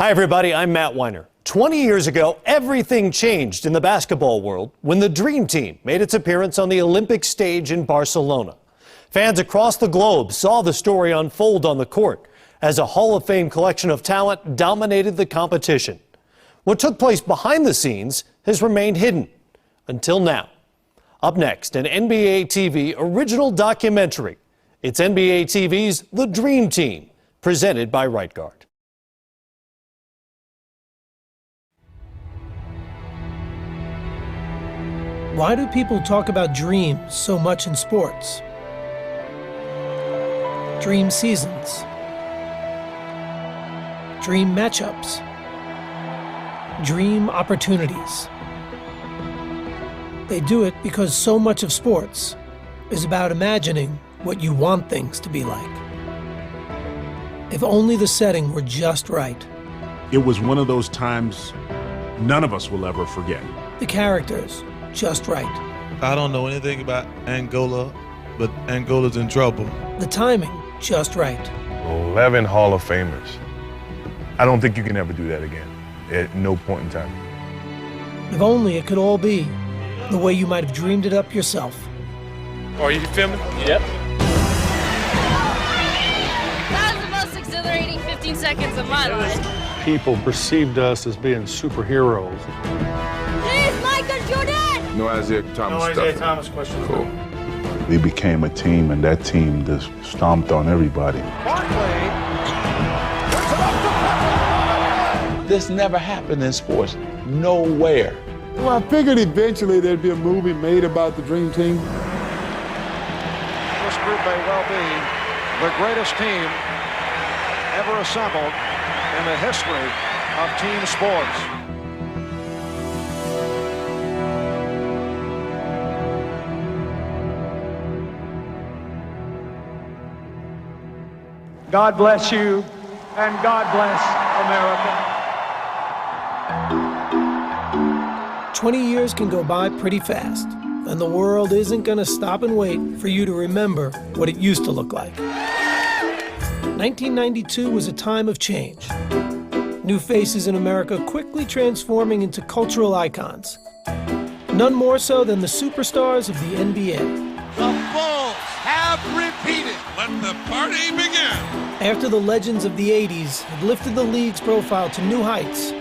Hi, everybody. I'm Matt Weiner. 20 years ago, everything changed in the basketball world when the Dream Team made its appearance on the Olympic stage in Barcelona. Fans across the globe saw the story unfold on the court as a Hall of Fame collection of talent dominated the competition. What took place behind the scenes has remained hidden until now. Up next, an NBA TV original documentary. It's NBA TV's The Dream Team, presented by Right Guard. Why do people talk about dreams so much in sports? Dream seasons, dream matchups, dream opportunities. They do it because so much of sports is about imagining what you want things to be like. If only the setting were just right. It was one of those times none of us will ever forget. The characters just right. I don't know anything about Angola, but Angola's in trouble. The timing just right. 11 Hall of Famers. I don't think you can ever do that again, at no point in time. If only it could all be the way you might have dreamed it up yourself. Are you filming? Yep. That was the most exhilarating 15 seconds of my life. People perceived us as being superheroes. Please, Michael Jordan! No Isaiah Thomas stuff. No Isaiah Thomas question. Cool. We became a team, and that team just stomped on everybody. This never happened in sports. Nowhere. Well, I figured eventually there'd be a movie made about the Dream Team. This group may well be the greatest team ever assembled in the history of team sports. God bless you, and God bless America. 20 years can go by pretty fast, and the world isn't going to stop and wait for you to remember what it used to look like. 1992 was a time of change. New faces in America quickly transforming into cultural icons. None more so than the superstars of the NBA. The Bulls have repeated. Let the party begin. After the legends of the 80s had lifted the league's profile to new heights,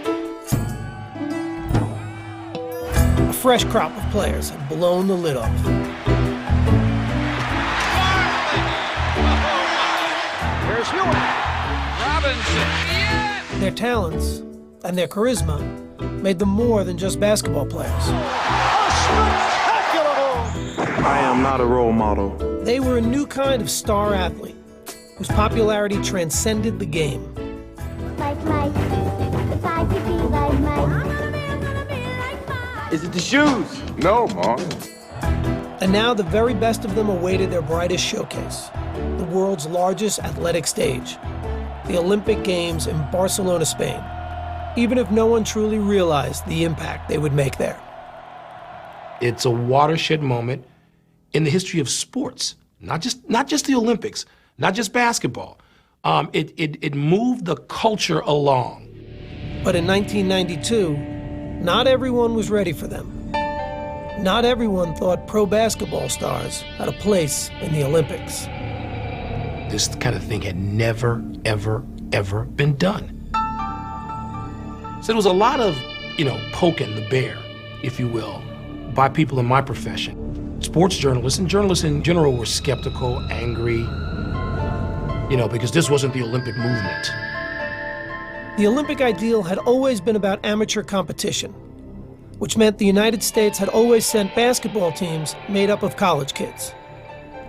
a fresh crop of players had blown the lid off. Here's Hewitt. Robinson. Their talents and their charisma made them more than just basketball players. I am not a role model. They were a new kind of star athlete whose popularity transcended the game. Like Mike. If I could be like Mike. Is it the shoes? No, Mom. And now the very best of them awaited their brightest showcase, the world's largest athletic stage, the Olympic Games in Barcelona, Spain, even if no one truly realized the impact they would make there. It's a watershed moment in the history of sports, not just the Olympics, not just basketball. It moved the culture along. But in 1992, not everyone was ready for them. Not everyone thought pro basketball stars had a place in the Olympics. This kind of thing had never, ever, ever been done. So there was a lot of, poking the bear, if you will, by people in my profession. Sports journalists and journalists in general were skeptical, angry, because this wasn't the Olympic movement. The Olympic ideal had always been about amateur competition, which meant the United States had always sent basketball teams made up of college kids,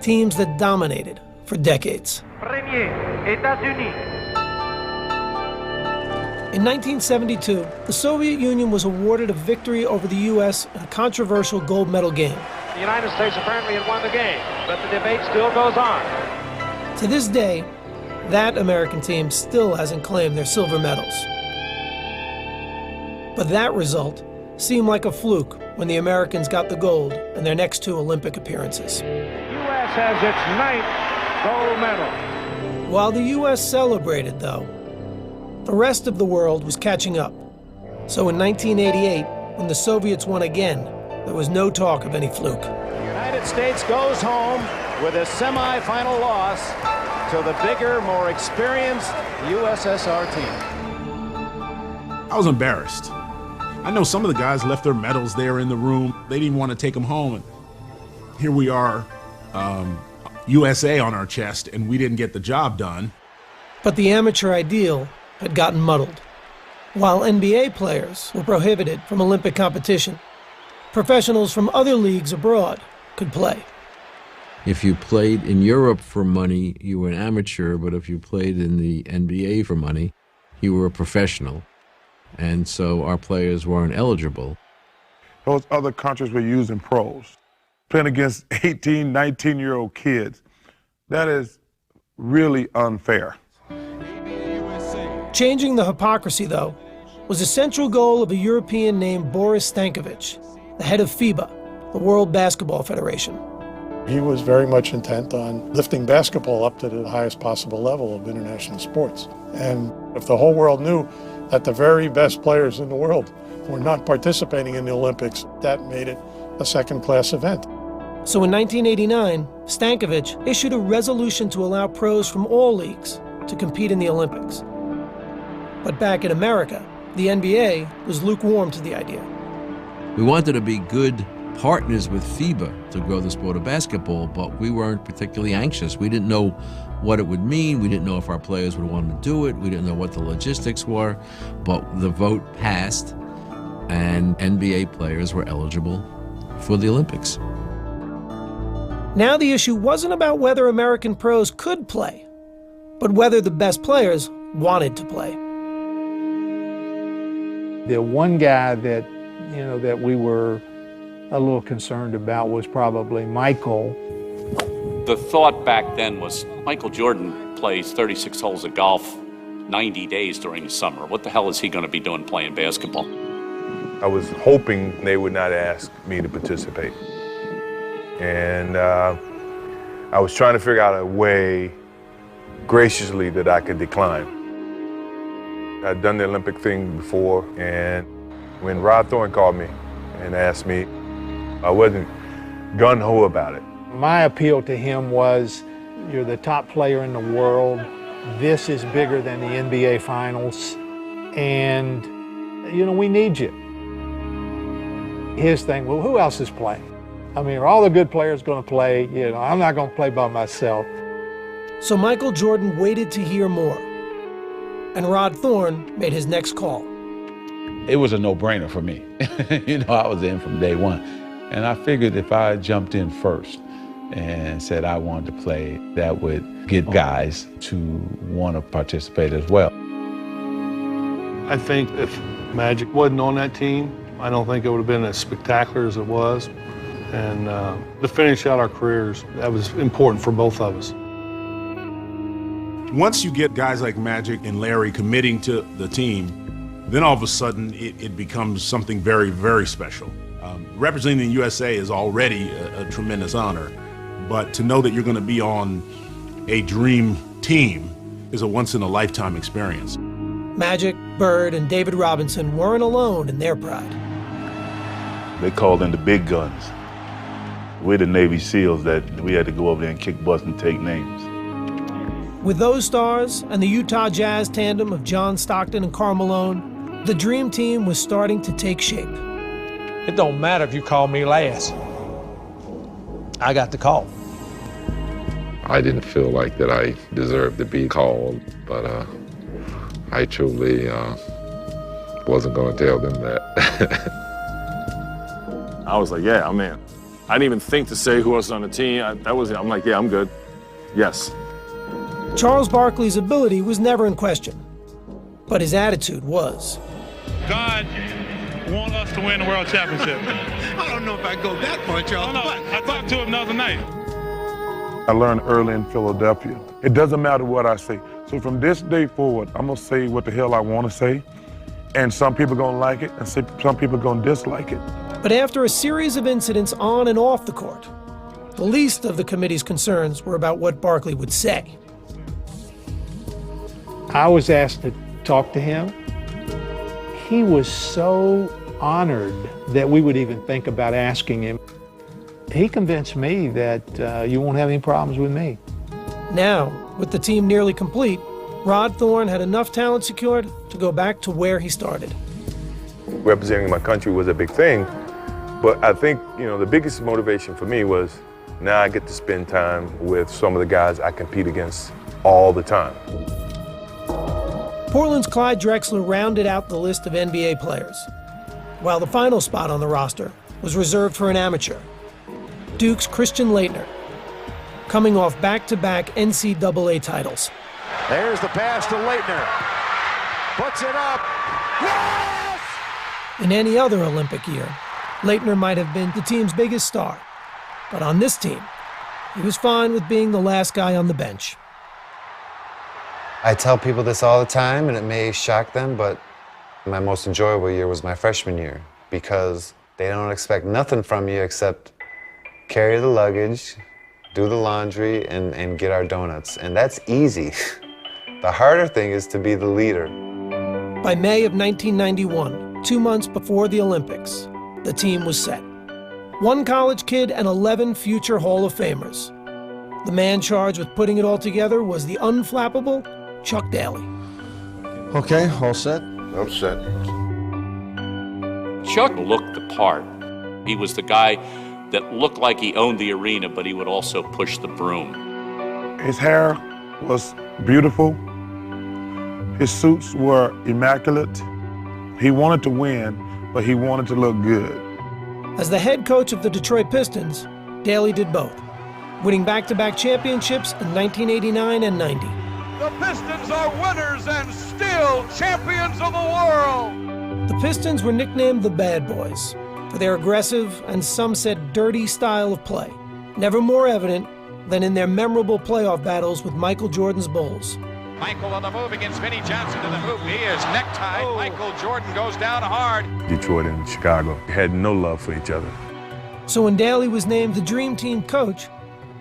teams that dominated for decades. In 1972, the Soviet Union was awarded a victory over the U.S. in a controversial gold medal game. The United States apparently had won the game, but the debate still goes on. To this day, that American team still hasn't claimed their silver medals. But that result seemed like a fluke when the Americans got the gold in their next two Olympic appearances. The U.S. has its 9th gold medal. While the U.S. celebrated, though, The rest of the world was catching up. So in 1988, when the Soviets won again, there was no talk of any fluke. The United States goes home with a semifinal loss to the bigger, more experienced USSR team. I was embarrassed. I know some of the guys left their medals there in the room. They didn't want to take them home. And here we are, USA on our chest, and we didn't get the job done. But the amateur ideal had gotten muddled. While NBA players were prohibited from Olympic competition, professionals from other leagues abroad could play. If you played in Europe for money, you were an amateur, but if you played in the NBA for money, you were a professional. And so our players weren't eligible. Those other countries were using pros. Playing against 18, 19-year-old kids, that is really unfair. Changing the hypocrisy, though, was a central goal of a European named Boris Stankovic, the head of FIBA, the World Basketball Federation. He was very much intent on lifting basketball up to the highest possible level of international sports. And if the whole world knew that the very best players in the world were not participating in the Olympics, that made it a second-class event. So in 1989, Stankovic issued a resolution to allow pros from all leagues to compete in the Olympics. But back in America, the NBA was lukewarm to the idea. We wanted to be good partners with FIBA to grow the sport of basketball, but we weren't particularly anxious. We didn't know what it would mean. We didn't know if our players would want to do it. We didn't know what the logistics were, but the vote passed, and NBA players were eligible for the Olympics. Now the issue wasn't about whether American pros could play, but whether the best players wanted to play. The one guy that, that we were a little concerned about was probably Michael. The thought back then was Michael Jordan plays 36 holes of golf 90 days during the summer. What the hell is he going to be doing playing basketball? I was hoping they would not ask me to participate. And I was trying to figure out a way graciously that I could decline. I'd done the Olympic thing before, and when Rod Thorne called me and asked me, I wasn't gung-ho about it. My appeal to him was, you're the top player in the world. This is bigger than the NBA Finals, and, we need you. His thing, well, who else is playing? I mean, are all the good players going to play? I'm not going to play by myself. So Michael Jordan waited to hear more, and Rod Thorne made his next call. It was a no-brainer for me. I was in from day one. And I figured if I jumped in first and said I wanted to play, that would get guys to want to participate as well. I think if Magic wasn't on that team, I don't think it would have been as spectacular as it was. And to finish out our careers, that was important for both of us. Once you get guys like Magic and Larry committing to the team, then all of a sudden it becomes something very, very special. Representing the USA is already a tremendous honor, but to know that you're going to be on a dream team is a once-in-a-lifetime experience. Magic, Bird, and David Robinson weren't alone in their pride. They called in the big guns. We're the Navy SEALs that we had to go over there and kick butts and take names. With those stars and the Utah Jazz tandem of John Stockton and Karl Malone, the dream team was starting to take shape. It don't matter if you call me last. I got the call. I didn't feel like that I deserved to be called, but I truly wasn't going to tell them that. I was like, yeah, I'm in. I didn't even think to say who else was on the team. I'm like, yeah, I'm good. Yes. Charles Barkley's ability was never in question, but his attitude was. God want us to win the world championship. I don't know if I go that far, Charles. No, I talked to him the other night. I learned early in Philadelphia. It doesn't matter what I say. So from this day forward, I'm going to say what the hell I want to say. And some people are going to like it, and some people are going to dislike it. But after a series of incidents on and off the court, the least of the committee's concerns were about what Barkley would say. I was asked to talked to him. He was so honored that we would even think about asking him. He convinced me that you won't have any problems with me. Now, with the team nearly complete, Rod Thorne had enough talent secured to go back to where he started. Representing my country was a big thing, but I think, the biggest motivation for me was now I get to spend time with some of the guys I compete against all the time. Portland's Clyde Drexler rounded out the list of NBA players, while the final spot on the roster was reserved for an amateur, Duke's Christian Laettner, coming off back-to-back NCAA titles. There's the pass to Laettner. Puts it up. Yes! In any other Olympic year, Laettner might have been the team's biggest star. But on this team, he was fine with being the last guy on the bench. I tell people this all the time, and it may shock them, but my most enjoyable year was my freshman year because they don't expect nothing from you except carry the luggage, do the laundry, and get our donuts. And that's easy. The harder thing is to be the leader. By May of 1991, 2 months before the Olympics, the team was set. 1 college kid and 11 future Hall of Famers. The man charged with putting it all together was the unflappable Chuck Daly. Okay, all set? I'm set. Chuck looked the part. He was the guy that looked like he owned the arena, but he would also push the broom. His hair was beautiful. His suits were immaculate. He wanted to win, but he wanted to look good. As the head coach of the Detroit Pistons, Daly did both, winning back-to-back championships in 1989 and 90. The Pistons are winners and still champions of the world. The Pistons were nicknamed the Bad Boys for their aggressive and some said dirty style of play, never more evident than in their memorable playoff battles with Michael Jordan's Bulls. Michael on the move against Vinnie Johnson to the hoop. He is necktied. Oh. Michael Jordan goes down hard. Detroit and Chicago had no love for each other. So when Daly was named the Dream Team coach,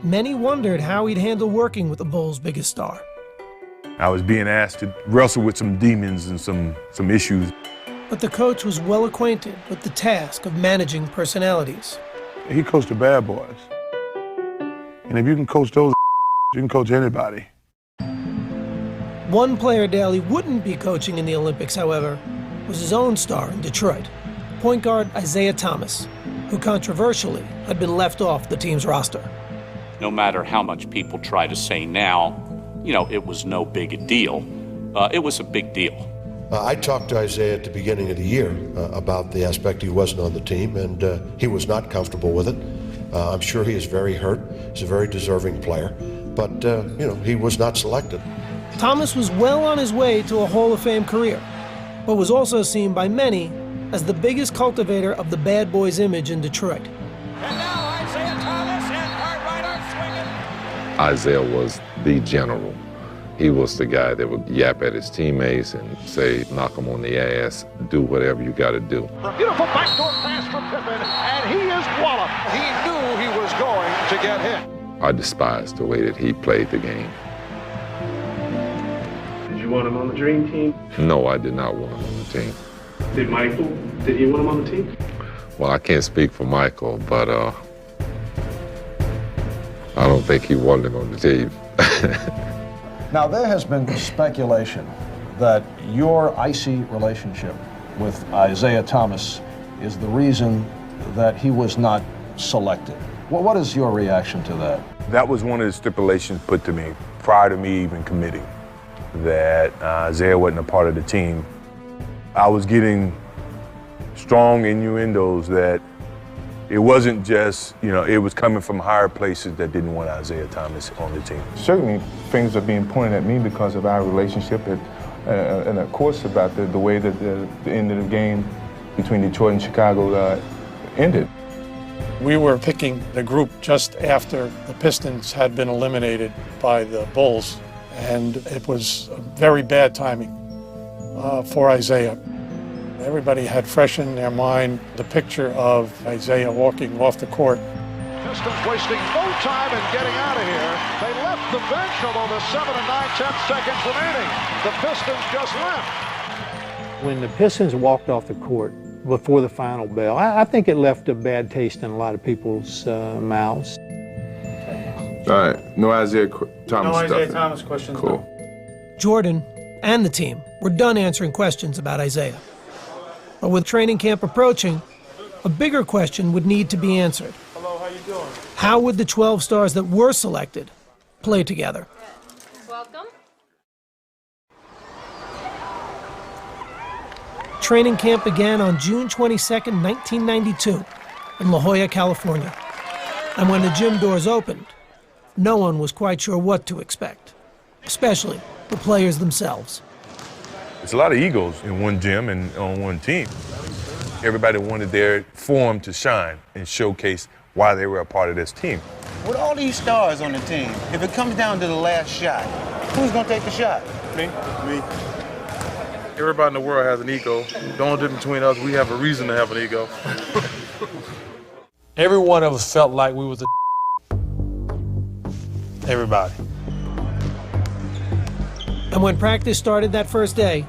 many wondered how he'd handle working with the Bulls' biggest star. I was being asked to wrestle with some demons and some issues. But the coach was well acquainted with the task of managing personalities. He coached the bad boys. And if you can coach those, you can coach anybody. One player Daly wouldn't be coaching in the Olympics, however, was his own star in Detroit, point guard Isiah Thomas, who controversially had been left off the team's roster. No matter how much people try to say now, it was no big a deal. It was a big deal. I talked to Isiah at the beginning of the year about the aspect he wasn't on the team, and he was not comfortable with it. I'm sure he is very hurt. He's a very deserving player, but he was not selected. Thomas was well on his way to a Hall of Fame career, but was also seen by many as the biggest cultivator of the Bad Boys image in Detroit. And now Isiah Thomas and Cartwright are swinging. Isiah was the general. He was the guy that would yap at his teammates and say, knock him on the ass, do whatever you got to do. A beautiful backdoor pass from Pippen, and he is walloped. He knew he was going to get hit. I despised the way that he played the game. Did you want him on the Dream Team? No, I did not want him on the team. Did Michael? Did you want him on the team? Well, I can't speak for Michael, but I don't think he wanted him on the team. Now, there has been speculation that your icy relationship with Isiah Thomas is the reason that he was not selected. Well, what is your reaction to that? That was one of the stipulations put to me prior to me even committing, that Isiah wasn't a part of the team. I was getting strong innuendos that it wasn't just, it was coming from higher places that didn't want Isiah Thomas on the team. Certainly things are being pointed at me because of our relationship and of course about the way that the end of the game between Detroit and Chicago ended. We were picking the group just after the Pistons had been eliminated by the Bulls, and it was very bad timing for Isiah. Everybody had fresh in their mind the picture of Isiah walking off the court. Pistons wasting no time in getting out of here. They left off the bench, although there's 7 and 9/10 seconds remaining. The Pistons just left. When the Pistons walked off the court before the final bell, I think it left a bad taste in a lot of people's mouths. All right, no Isaiah Thomas stuff. No Isaiah Thomas questions. Cool. Jordan and the team were done answering questions about Isaiah. But with training camp approaching, a bigger question would need to be answered. Hello, how you doing? How would the 12 stars that were selected play together? Welcome. Training camp began on June 22nd, 1992, in La Jolla, California. And when the gym doors opened, no one was quite sure what to expect, especially the players themselves. There's a lot of egos in one gym and on one team. Everybody wanted their form to shine and showcase why they were a part of this team. With all these stars on the team, if it comes down to the last shot, who's going to take the shot? Me. Everybody in the world has an ego. The only difference between us, we have a reason to have an ego. Every one of us felt like we was everybody. And when practice started that first day,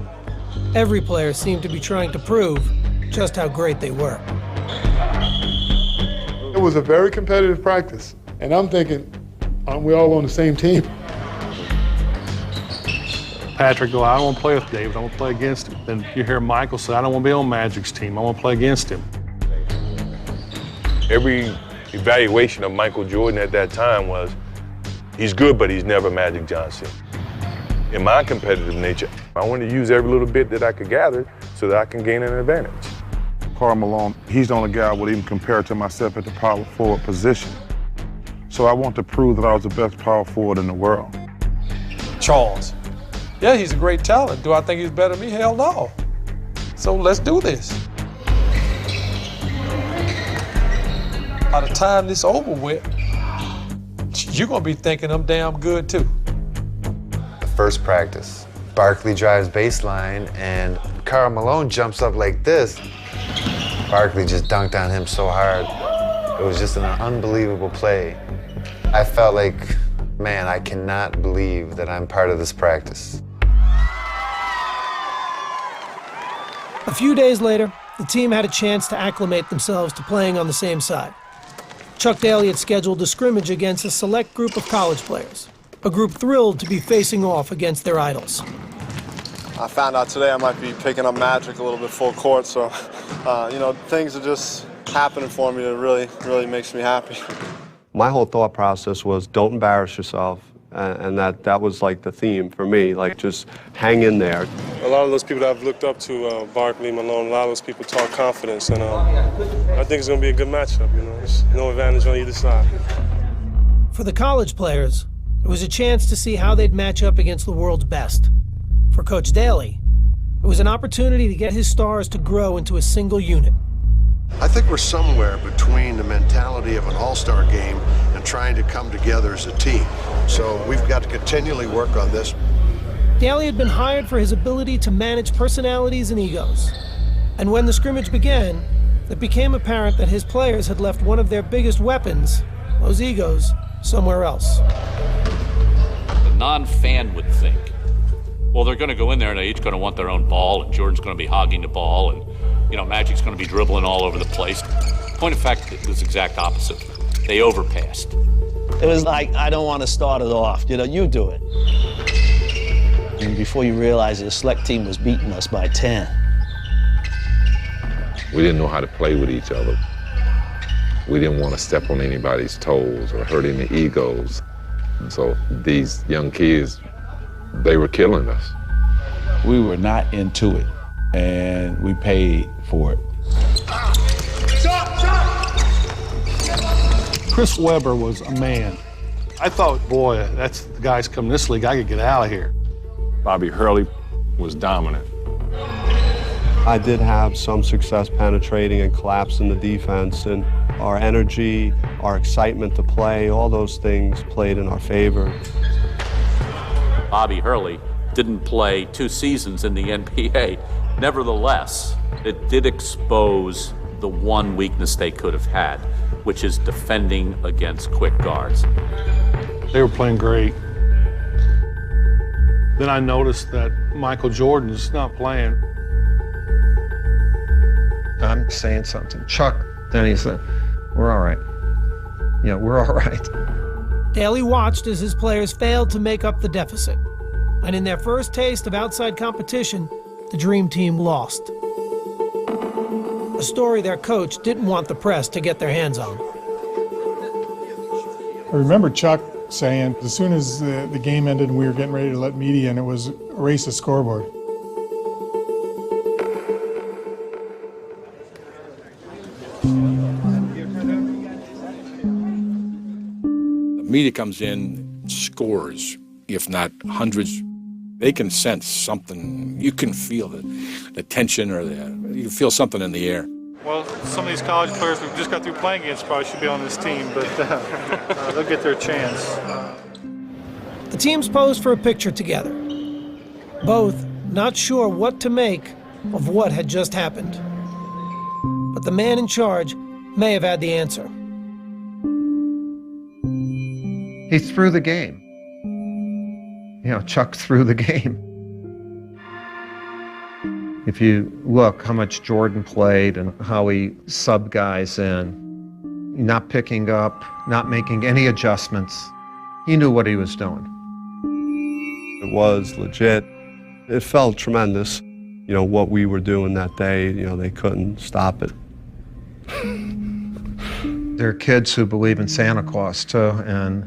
every player seemed to be trying to prove just how great they were. It was a very competitive practice, and I'm thinking, aren't we all on the same team? Patrick go, I don't want to play with David, I want to play against him. Then you hear Michael say, I don't want to be on Magic's team, I want to play against him. Every evaluation of Michael Jordan at that time was, he's good, but he's never Magic Johnson. In my competitive nature, I wanted to use every little bit that I could gather so that I can gain an advantage. Karl Malone, he's the only guy I would even compare to myself at the power forward position. So I want to prove that I was the best power forward in the world. Charles. Yeah, he's a great talent. Do I think he's better than me? Hell no. So let's do this. By the time this over with, you're gonna be thinking I'm damn good too. The first practice, Barkley drives baseline and Karl Malone jumps up like this. Barkley just dunked on him so hard. It was just an unbelievable play. I felt like, man, I cannot believe that I'm part of this practice. A few days later, the team had a chance to acclimate themselves to playing on the same side. Chuck Daly had scheduled a scrimmage against a select group of college players, a group thrilled to be facing off against their idols. I found out today I might be picking up Magic a little bit full court, so, things are just happening for me that really makes me happy. My whole thought process was don't embarrass yourself, and that was like the theme for me, like just hang in there. A lot of those people that I've looked up to, Barkley, Malone, a lot of those people talk confidence, and I think it's going to be a good matchup, There's no advantage on either side. For the college players, it was a chance to see how they'd match up against the world's best. For Coach Daly, it was an opportunity to get his stars to grow into a single unit. I think we're somewhere between the mentality of an all-star game and trying to come together as a team. So we've got to continually work on this. Daly had been hired for his ability to manage personalities and egos. And when the scrimmage began, it became apparent that his players had left one of their biggest weapons, those egos, somewhere else. The non-fan would think, well, they're going to go in there and they're each going to want their own ball, and Jordan's going to be hogging the ball, and Magic's going to be dribbling all over the place. Point of fact, it was the exact opposite. They overpassed. It was like, I don't want to start it off. You do it. And before you realize it, the select team was beating us by 10. We didn't know how to play with each other. We didn't want to step on anybody's toes or hurt any egos. So these young kids, they were killing us. We were not into it, and we paid for it. Chris Webber was a man. I thought, boy, that's the guys coming this league, I could get out of here. Bobby Hurley was dominant. I did have some success penetrating and collapsing the defense, and our energy, our excitement to play, all those things played in our favor. Bobby Hurley didn't play 2 seasons in the NBA. Nevertheless, it did expose the one weakness they could have had, which is defending against quick guards. They were playing great. Then I noticed that Michael Jordan's not playing. I'm saying something. Chuck, then he said, we're all right. Yeah, we're all right. Daly watched as his players failed to make up the deficit. And in their first taste of outside competition, the Dream Team lost. A story their coach didn't want the press to get their hands on. I remember Chuck saying, as soon as the game ended and we were getting ready to let media in, it was erase the scoreboard. Media comes in, scores, if not hundreds. They can sense something. You can feel the tension, or you can feel something in the air. Well, some of these college players we've just got through playing against probably should be on this team, but they'll get their chance. The teams posed for a picture together, both not sure what to make of what had just happened. But the man in charge may have had the answer. He threw the game. You know, Chuck threw the game. If you look how much Jordan played and how he subbed guys in, not picking up, not making any adjustments, he knew what he was doing. It was legit. It felt tremendous. You know, what we were doing that day, you know, they couldn't stop it. There are kids who believe in Santa Claus too, and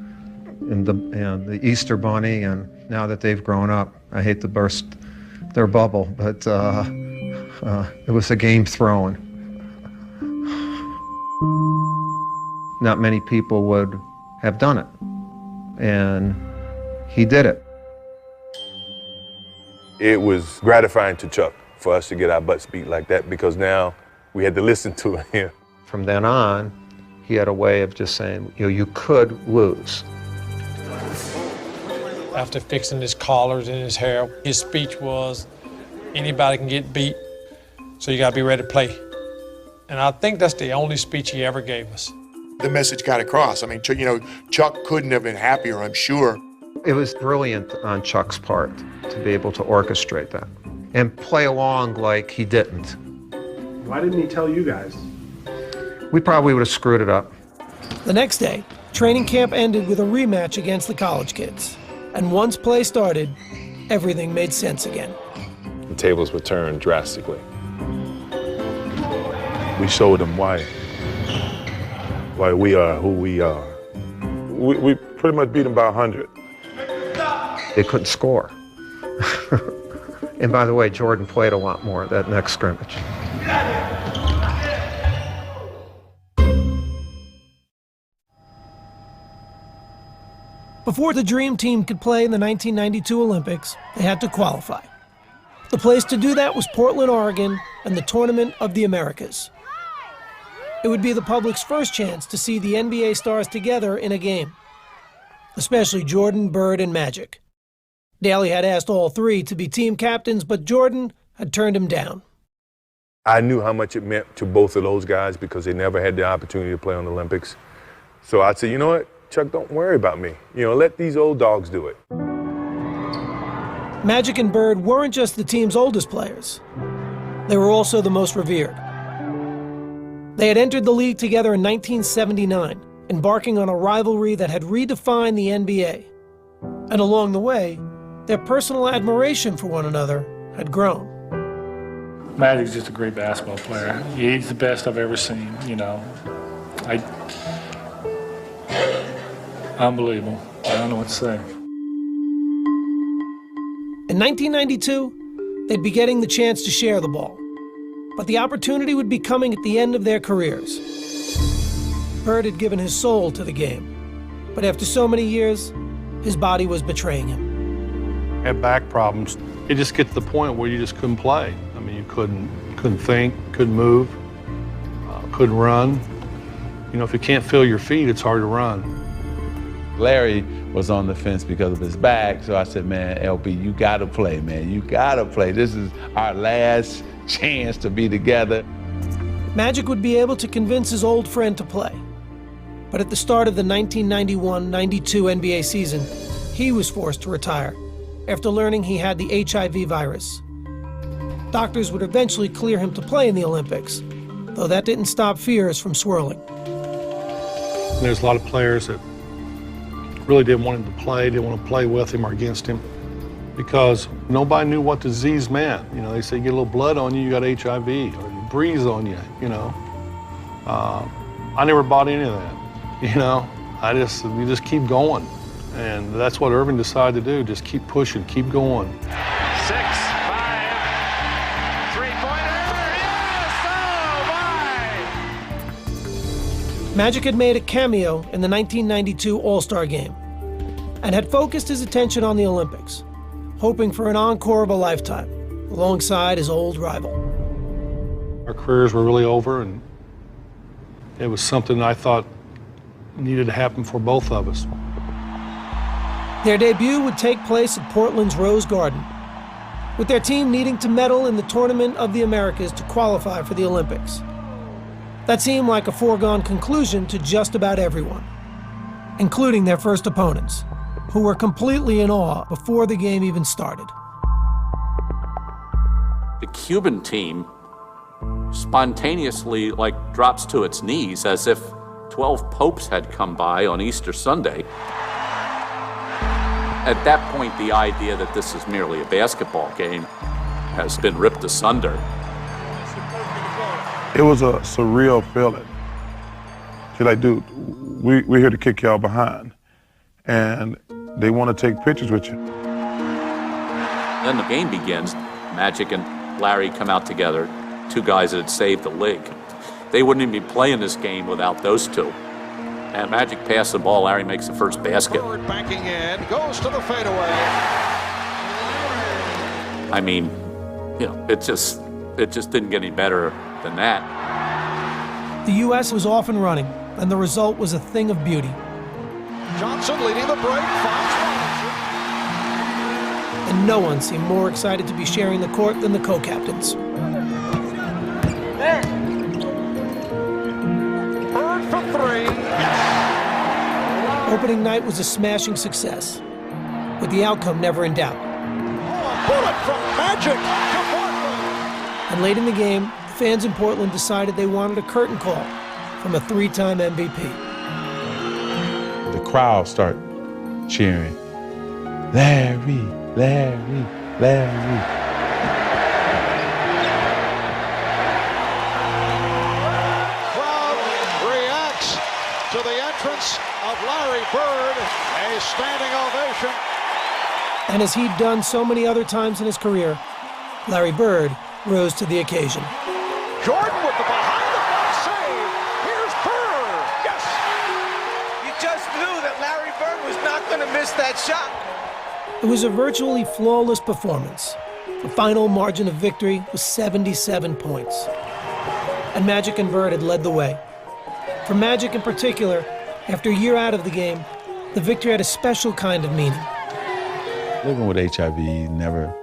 the Easter Bunny, and now that they've grown up, I hate to burst their bubble, but it was a game thrown. Not many people would have done it, and he did it. It was gratifying to Chuck for us to get our butts beat like that, because now we had to listen to him. From then on, he had a way of just saying, you know, you could lose. After fixing his collars and his hair, his speech was, anybody can get beat, so you gotta be ready to play. And I think that's the only speech he ever gave us. The message got across. I mean, you know, Chuck couldn't have been happier, I'm sure. It was brilliant on Chuck's part to be able to orchestrate that and play along like he didn't. Why didn't he tell you guys? We probably would have screwed it up. The next day, training camp ended with a rematch against the college kids. And once play started, everything made sense again. The tables were turned drastically. We showed them why we are who we are. We pretty much beat them by 100. They couldn't score. And by the way, Jordan played a lot more that next scrimmage. Before the Dream Team could play in the 1992 Olympics, they had to qualify. The place to do that was Portland, Oregon, and the Tournament of the Americas. It would be the public's first chance to see the NBA stars together in a game, especially Jordan, Bird, and Magic. Daly had asked all three to be team captains, but Jordan had turned him down. I knew how much it meant to both of those guys because they never had the opportunity to play on the Olympics. So I'd say, you know what, Chuck, don't worry about me. You know, let these old dogs do it. Magic and Bird weren't just the team's oldest players. They were also the most revered. They had entered the league together in 1979, embarking on a rivalry that had redefined the NBA. And along the way, their personal admiration for one another had grown. Magic's just a great basketball player. He's the best I've ever seen, you know. Unbelievable. I don't know what to say. In 1992, they'd be getting the chance to share the ball. But the opportunity would be coming at the end of their careers. Bird had given his soul to the game. But after so many years, his body was betraying him. Had back problems. It just gets to the point where you just couldn't play. I mean, you couldn't think, couldn't move, couldn't run. You know, if you can't feel your feet, it's hard to run. Larry was on the fence because of his back, so I said, man, LB, you gotta play, man. You gotta play. This is our last chance to be together. Magic would be able to convince his old friend to play. But at the start of the 1991-92 NBA season, he was forced to retire after learning he had the HIV virus. Doctors would eventually clear him to play in the Olympics, though that didn't stop fears from swirling. There's a lot of players that really didn't want him to play, didn't want to play with him or against him, because nobody knew what disease meant. You know, they say you get a little blood on you, you got HIV, or you breathe on you, you know. I never bought any of that, you know. You just keep going. And that's what Irving decided to do, just keep pushing, keep going. 6, 5, 3-pointer, yes, oh my! Magic had made a cameo in the 1992 All-Star Game and had focused his attention on the Olympics, hoping for an encore of a lifetime alongside his old rival. Our careers were really over, and it was something I thought needed to happen for both of us. Their debut would take place at Portland's Rose Garden, with their team needing to medal in the Tournament of the Americas to qualify for the Olympics. That seemed like a foregone conclusion to just about everyone, including their first opponents, who were completely in awe before the game even started. The Cuban team spontaneously drops to its knees as if 12 popes had come by on Easter Sunday. At that point, the idea that this is merely a basketball game has been ripped asunder. It was a surreal feeling. You're like, dude, we're here to kick y'all behind. And they want to take pictures with you. Then the game begins. Magic and Larry come out together, two guys that had saved the league. They wouldn't even be playing this game without those two. And Magic passed the ball. Larry makes the first basket. Bird backing in, goes to the fadeaway. I mean, you know, it just didn't get any better than that. The U.S. was off and running, and the result was a thing of beauty. Johnson leading the break, finds Robinson. And no one seemed more excited to be sharing the court than the co-captains. Bird for 3. Opening night was a smashing success, with the outcome never in doubt. Bullet from Magic. And late in the game, fans in Portland decided they wanted a curtain call from a 3-time MVP. The crowd start cheering, Larry, Larry, Larry. Crowd reacts to the entrance of Larry Bird, a standing ovation. And as he'd done so many other times in his career, Larry Bird rose to the occasion. Jordan with the behind-the-back save. Here's Bird. Yes. You just knew that Larry Bird was not going to miss that shot. It was a virtually flawless performance. The final margin of victory was 77 points. And Magic and Bird had led the way. For Magic in particular, after a year out of the game, the victory had a special kind of meaning. Living with HIV, never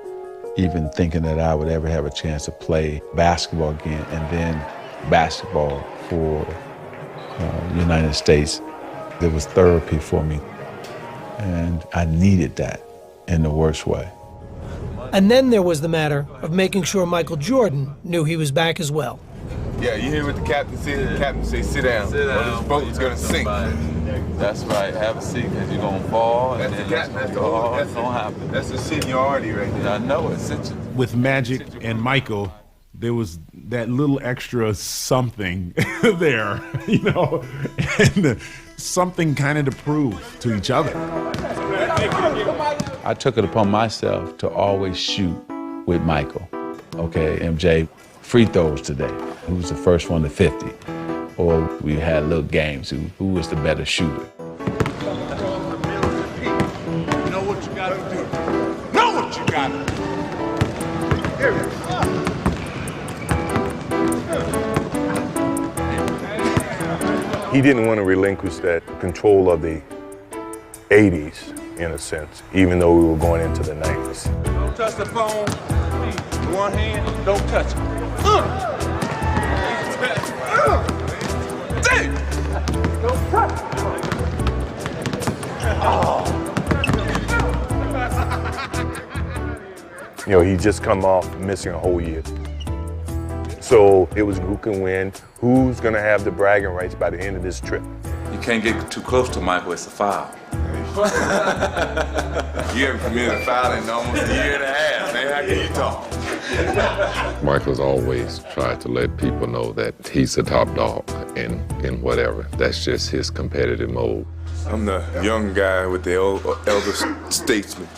even thinking that I would ever have a chance to play basketball again, and then basketball for the United States. It was therapy for me, and I needed that in the worst way. And then there was the matter of making sure Michael Jordan knew he was back as well. Yeah, you hear what the captain said? The captain say, sit down, or this boat is going to sink. That's right. Have a seat, because you're going to fall, and then that's going to happen. That's the seniority right there. I know it. With Magic and Michael, there was that little extra something there, you know, and something kind of to prove to each other. I took it upon myself to always shoot with Michael. Okay, MJ, free throws today. Who was the first one to 50? Or we had little games, who was the better shooter? You know what you got to do. Know what you got to do. Here it is. He didn't want to relinquish that control of the 80s, in a sense, even though we were going into the 90s. Don't touch the phone. One hand, don't touch it. Don't touch it. You know, he just come off missing a whole year. So it was who can win, who's going to have the bragging rights by the end of this trip. You can't get too close to Michael, it's a foul. You haven't committed a foul in almost a year and a half, man. How can you talk? Michael's always tried to let people know that he's the top dog in whatever. That's just his competitive mode. I'm the young guy with the elder statesman.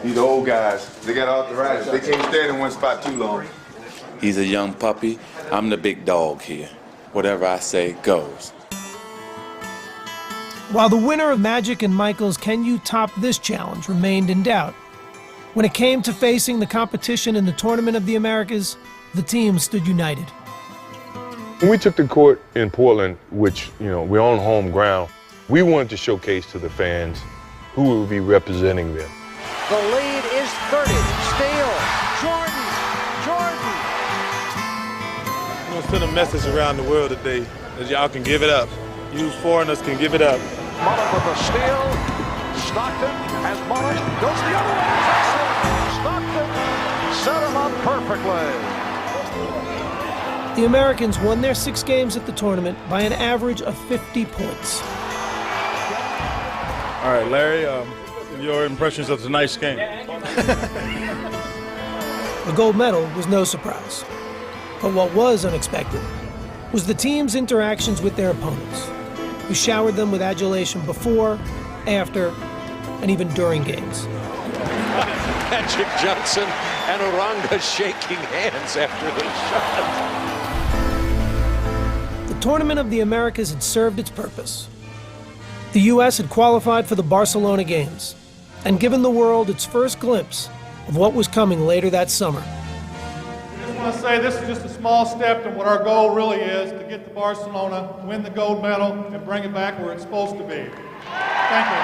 These old guys, they got arthritis. They can't stand in one spot too long. He's a young puppy. I'm the big dog here. Whatever I say goes. While the winner of Magic and Michael's "Can You Top This" challenge remained in doubt, when it came to facing the competition in the Tournament of the Americas, the team stood united. When we took the court in Portland, which, you know, we're on home ground, we wanted to showcase to the fans who would be representing them. The lead is 30. Steele. Jordan. I'm going to send a message around the world today that y'all can give it up. You foreigners can give it up. Mullen with the steal. Stockton has Mullen. Goes the other way. Stockton set him up perfectly. The Americans won their 6 games at the tournament by an average of 50 points. All right, Larry, your impressions of tonight's game? The gold medal was no surprise. But what was unexpected was the team's interactions with their opponents, who showered them with adulation before, after, and even during games. Magic Johnson and Oranga shaking hands after the shot. The Tournament of the Americas had served its purpose. The U.S. had qualified for the Barcelona Games and given the world its first glimpse of what was coming later that summer. I just want to say this is just a small step to what our goal really is, to get to Barcelona, win the gold medal, and bring it back where it's supposed to be. Thank you.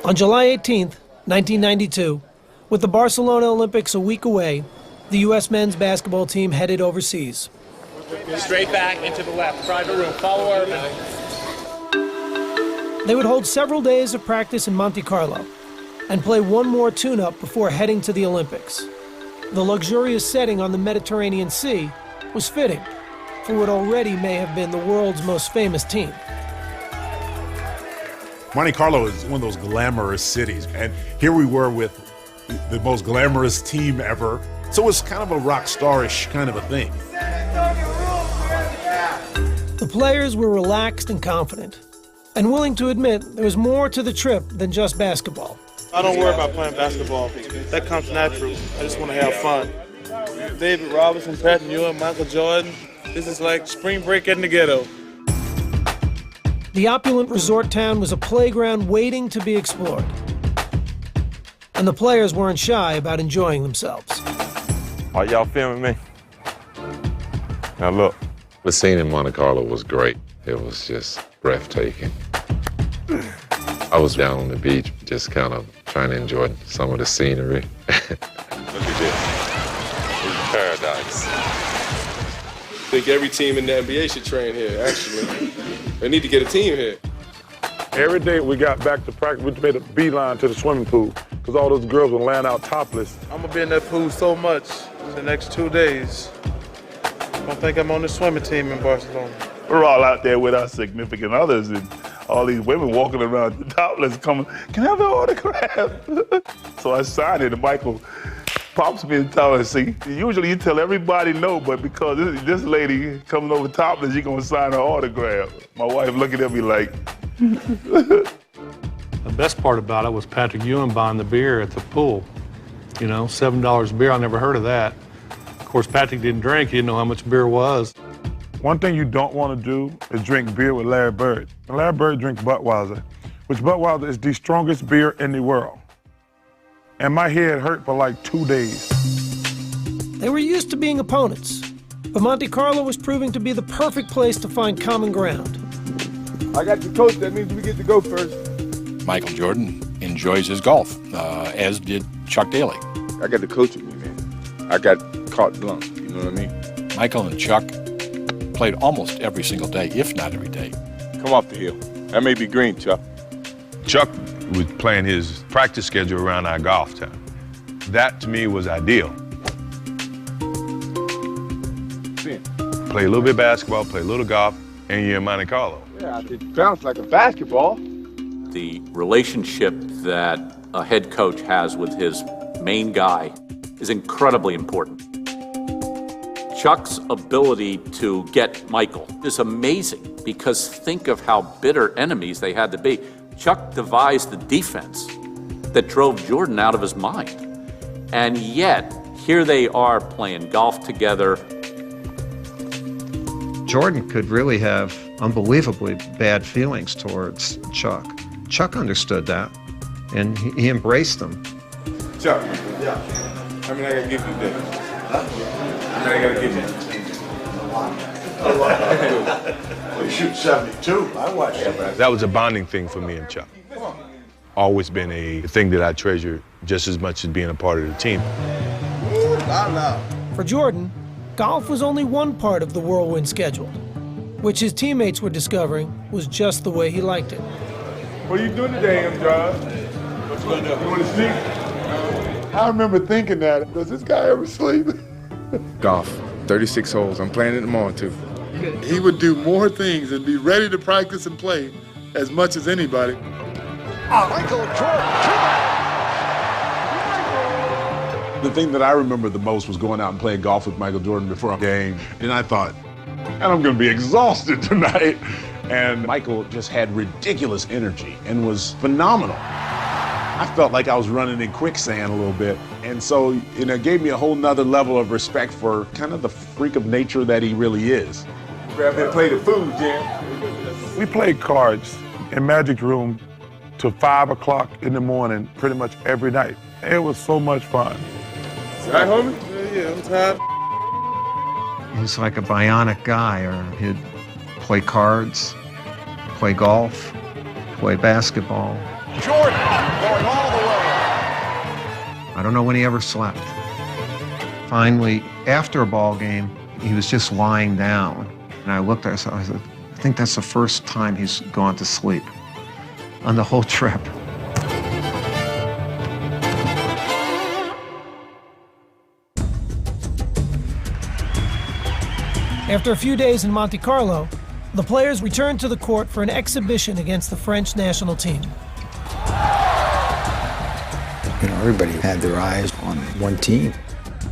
On July 18th, 1992, with the Barcelona Olympics a week away, the U.S. men's basketball team headed overseas. Straight back into the left, private room, follow Irvin. They would hold several days of practice in Monte Carlo and play one more tune-up before heading to the Olympics. The luxurious setting on the Mediterranean Sea was fitting for what already may have been the world's most famous team. Monte Carlo is one of those glamorous cities, and here we were with the most glamorous team ever. So it's kind of a rock star-ish kind of a thing. The players were relaxed and confident, and willing to admit there was more to the trip than just basketball. I don't worry about playing basketball. That comes natural. I just want to have fun. David Robinson, Patrick Ewing, Michael Jordan. This is like spring break in the ghetto. The opulent resort town was a playground waiting to be explored. And the players weren't shy about enjoying themselves. Are y'all filming me? Now look. The scene in Monte Carlo was great. It was just breathtaking. I was down on the beach just kind of trying to enjoy some of the scenery. Look at this. It's paradise. I think every team in the NBA should train here, actually. They need to get a team here. Every day we got back to practice, we made a beeline to the swimming pool because all those girls were laying out topless. I'm going to be in that pool so much in the next 2 days. I don't think I'm on the swimming team in Barcelona. We're all out there with our significant others and all these women walking around topless coming, can I have an autograph? So I signed it and Michael pops me and tells me, see, usually you tell everybody no, but because this lady coming over topless, you're going to sign her autograph. My wife looking at me like. The best part about it was Patrick Ewing buying the beer at the pool. You know, $7 a beer, I never heard of that. Of course, Patrick didn't drink, he didn't know how much beer was. One thing you don't want to do is drink beer with Larry Bird. And Larry Bird drinks Budweiser, which Budweiser is the strongest beer in the world. And my head hurt for like 2 days. They were used to being opponents, but Monte Carlo was proving to be the perfect place to find common ground. I got the coach, that means we get to go first. Michael Jordan enjoys his golf, as did Chuck Daly. I got the coach with me, man. I got carte blanche, you know what I mean? Michael and Chuck played almost every single day, if not every day. Come off the hill. That may be green, Chuck. Chuck was playing his practice schedule around our golf time. That, to me, was ideal. Play a little bit of basketball, play a little golf, and you're in Monte Carlo. Yeah, it sounds like a basketball. The relationship that a head coach has with his main guy is incredibly important. Chuck's ability to get Michael is amazing because think of how bitter enemies they had to be. Chuck devised the defense that drove Jordan out of his mind. And yet, here they are playing golf together. Jordan could really have unbelievably bad feelings towards Chuck. Chuck understood that, and he embraced them. Chuck, yeah. I mean, I gotta give you this. I gotta give you. Well, you shoot 72. I watched that. That was a bonding thing for me and Chuck. Always been a thing that I treasure just as much as being a part of the team. For Jordan, golf was only one part of the whirlwind schedule, which his teammates were discovering was just the way he liked it. What are you doing today, John? What you gonna do? You wanna sleep? I remember thinking that. Does this guy ever sleep? Golf, 36 holes. I'm playing it tomorrow, too. He would do more things and be ready to practice and play as much as anybody. Michael Jordan. The thing that I remember the most was going out and playing golf with Michael Jordan before a game. And I thought, and I'm going to be exhausted tonight. And Michael just had ridiculous energy and was phenomenal. I felt like I was running in quicksand a little bit. And so, it gave me a whole nother level of respect for kind of the freak of nature that he really is. Grab that plate of food, Jim. We played cards in Magic's room till 5 o'clock in the morning, pretty much every night. It was so much fun. Right, homie? Yeah, I'm tired. He's like a bionic guy, or he'd play cards, play golf, play basketball. Jordan going all the way. I don't know when he ever slept. Finally, after a ball game, he was just lying down. And I looked at him, I said, I think that's the first time he's gone to sleep on the whole trip. After a few days in Monte Carlo, the players returned to the court for an exhibition against the French national team. Everybody had their eyes on one team.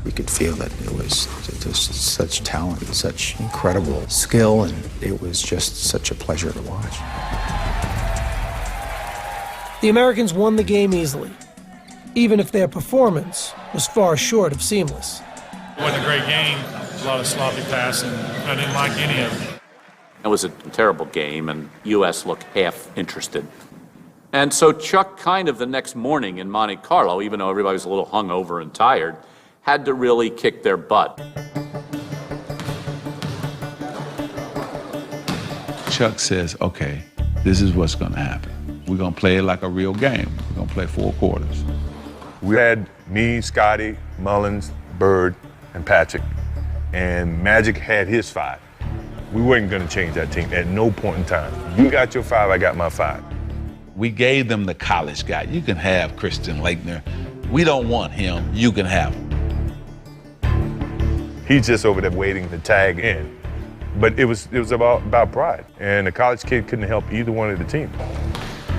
You could feel that it was just such talent, such incredible skill, and it was just such a pleasure to watch. The Americans won the game easily, even if their performance was far short of seamless. It wasn't a great game. A lot of sloppy passing. I didn't like any of it. It was a terrible game, and U.S. looked half interested. And so Chuck kind of the next morning in Monte Carlo, even though everybody was a little hungover and tired, had to really kick their butt. Chuck says, okay, this is what's going to happen. We're going to play it like a real game. We're going to play 4 quarters. We had me, Scotty, Mullins, Bird, and Patrick, and Magic had his 5. We weren't going to change that team at no point in time. You got your 5, I got my 5. We gave them the college guy. You can have Christian Laettner. We don't want him. You can have him. He's just over there waiting to tag in. But it was about pride. And the college kid couldn't help either one of the teams.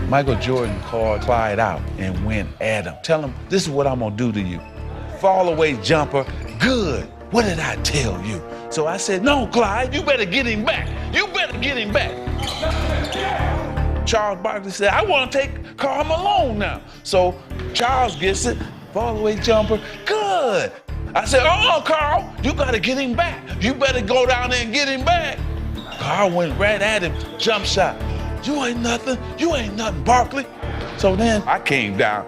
Michael Jordan called Clyde out and went at him. Tell him, this is what I'm going to do to you. Fall away jumper, good. What did I tell you? So I said, no, Clyde, you better get him back. You better get him back. Charles Barkley said, I want to take Karl Malone now. So Charles gets it, fall away jumper, good. I said, Karl, you got to get him back. You better go down there and get him back. Karl went right at him, jump shot. You ain't nothing, Barkley. So then I came down.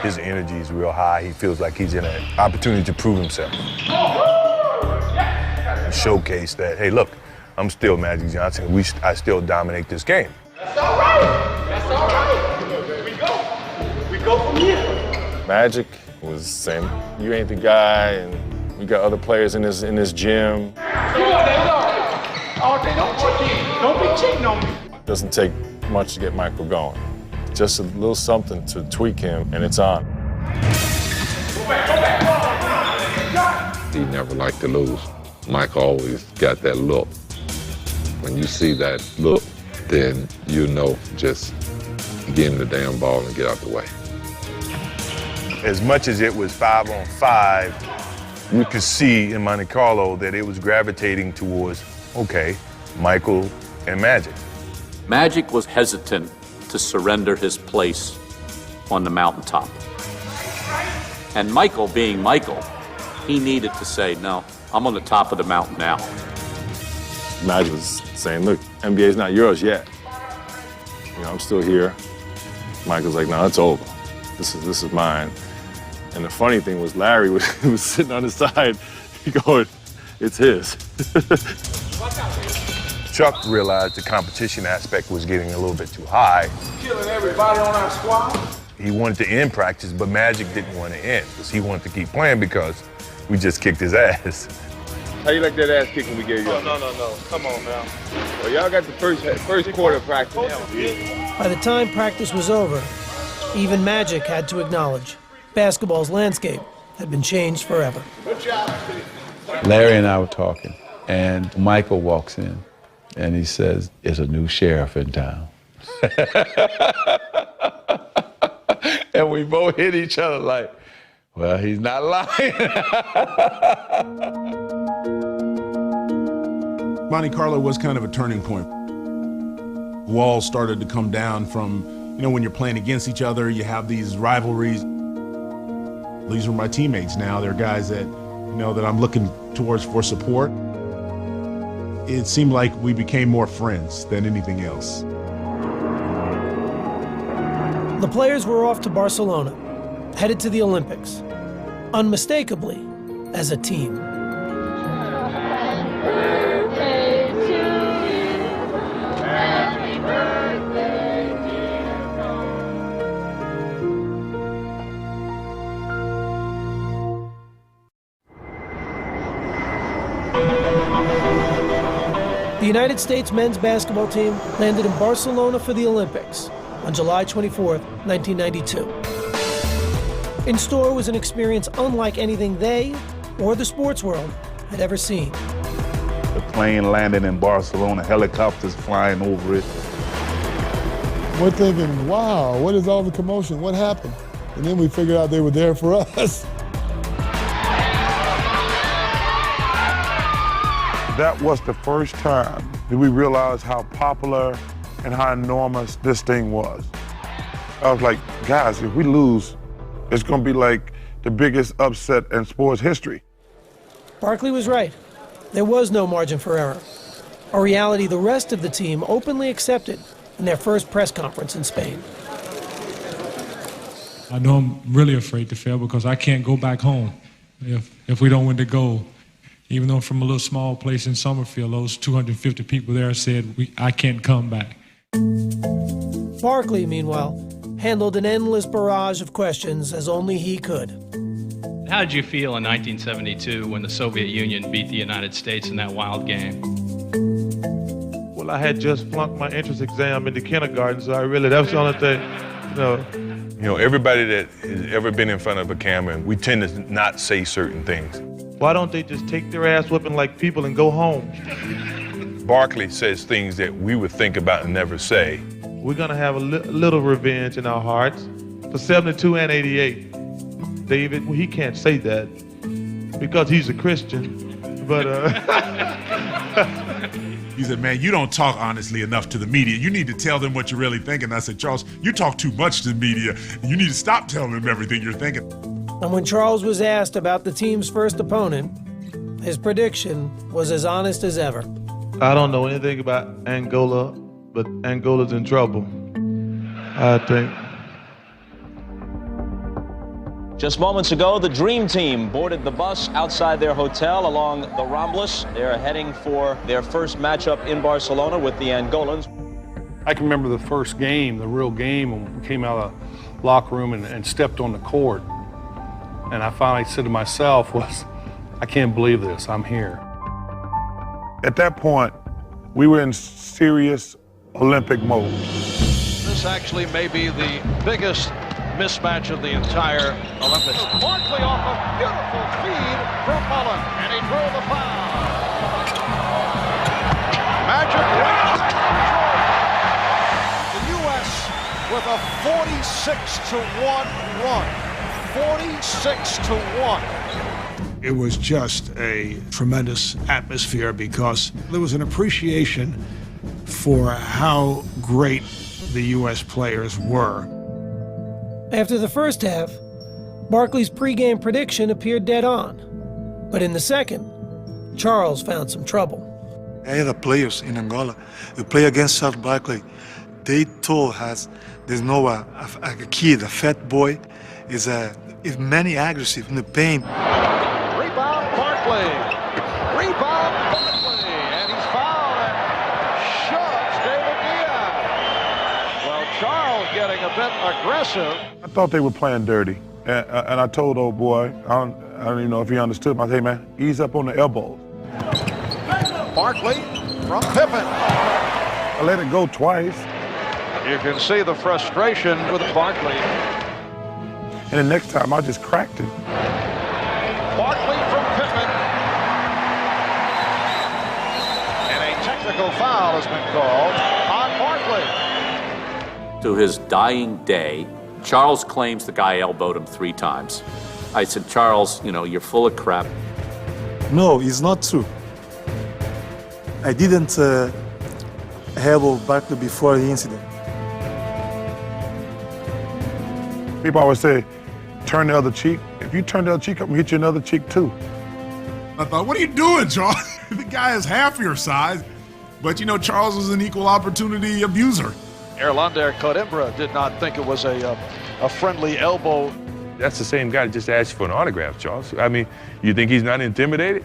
His energy is real high. He feels like he's in an opportunity to prove himself. Showcase that, hey, look, I'm still Magic Johnson. I still dominate this game. That's all right. That's all right. We go from here. Magic was saying, you ain't the guy, and we got other players in this gym. Come on, Oh, they don't be cheating on me. Doesn't take much to get Michael going. Just a little something to tweak him, and it's on. He never liked to lose. Mike always got that look. When you see that look, then you know just get in the damn ball and get out the way. As much as it was 5-on-5, you could see in Monte Carlo that it was gravitating towards, okay, Michael and Magic. Magic was hesitant to surrender his place on the mountaintop. And Michael, being Michael, he needed to say, no, I'm on the top of the mountain now. Magic was saying, look, NBA's not yours yet. You know, I'm still here. Michael's like, no, it's over. This is mine. And the funny thing was Larry was sitting on the side going, it's his. Chuck realized the competition aspect was getting a little bit too high. Killing everybody on our squad. He wanted to end practice, but Magic didn't want to end because he wanted to keep playing because we just kicked his ass. How you like that ass kicking we gave you? Oh, no. Come on now. Well, y'all got the first quarter of practice. By the time practice was over, even Magic had to acknowledge basketball's landscape had been changed forever. Larry and I were talking, and Michael walks in, and he says, "There's a new sheriff in town." And we both hit each other like, well, he's not lying. Monte Carlo was kind of a turning point. Walls started to come down from, when you're playing against each other, you have these rivalries. These are my teammates now. They're guys that, that I'm looking towards for support. It seemed like we became more friends than anything else. The players were off to Barcelona, headed to the Olympics, unmistakably as a team. The United States men's basketball team landed in Barcelona for the Olympics on July 24, 1992. In store was an experience unlike anything they or the sports world had ever seen. The plane landing in Barcelona, helicopters flying over it. We're thinking, wow, what is all the commotion? What happened? And then we figured out they were there for us. That was the first time that we realized how popular and how enormous this thing was. I was like, guys, if we lose, it's gonna be like the biggest upset in sports history. Barkley was right. There was no margin for error, a reality the rest of the team openly accepted in their first press conference in Spain. I know I'm really afraid to fail because I can't go back home if we don't win the gold. Even though from a little small place in Summerfield, those 250 people there said, I can't come back. Barkley, meanwhile, handled an endless barrage of questions as only he could. How did you feel in 1972 when the Soviet Union beat the United States in that wild game? Well, I had just flunked my entrance exam into kindergarten, so that was the only thing, Everybody that has ever been in front of a camera, we tend to not say certain things. Why don't they just take their ass whipping like people and go home? Barkley says things that we would think about and never say. We're gonna have a little revenge in our hearts for 72 and 88. David, he can't say that because he's a Christian, but He said, man, you don't talk honestly enough to the media. You need to tell them what you're really thinking. I said, Charles, you talk too much to the media. You need to stop telling them everything you're thinking. And when Charles was asked about the team's first opponent, his prediction was as honest as ever. I don't know anything about Angola, but Angola's in trouble, I think. Just moments ago, the Dream Team boarded the bus outside their hotel along the Ramblas. They're heading for their first matchup in Barcelona with the Angolans. I can remember the first game, the real game, when we came out of the locker room and stepped on the court. And I finally said to myself, I can't believe this, I'm here. At that point, We were in serious Olympic mode. This actually may be the biggest mismatch of the entire Olympics. Barkley off a beautiful feed from Mullen, and he drew the foul. Magic right to the U.S. with a 46-1 run. 46-1. It was just a tremendous atmosphere because there was an appreciation for how great the U.S. players were. After the first half, Barkley's pregame prediction appeared dead on. But in the second, Charles found some trouble. I had players in Angola who play against Charles Barkley. They told us there's no a kid, a fat boy, is many aggressive in the paint. Rebound Barkley. Rebound Barkley. And he's fouled and shoves David Diaz. Well, Charles getting a bit aggressive. I thought they were playing dirty. And I told old boy, I don't even know if he understood. I said, hey, man, ease up on the elbows. Barkley from Pippen. I let it go twice. You can see the frustration with Barkley. And the next time, I just cracked it. Barkley from Pippen. And a technical foul has been called on Barkley. To his dying day, Charles claims the guy elbowed him 3 times. I said, Charles, you're full of crap. No, it's not true. I didn't elbow Barkley before the incident. People always say, turn the other cheek. If you turn the other cheek up, I'm gonna hit you another cheek too. I thought, what are you doing, Charles? The guy is half your size, but Charles was an equal opportunity abuser. Erlander Codimbra did not think it was a friendly elbow. That's the same guy that just asked for an autograph, Charles. I mean, you think he's not intimidated?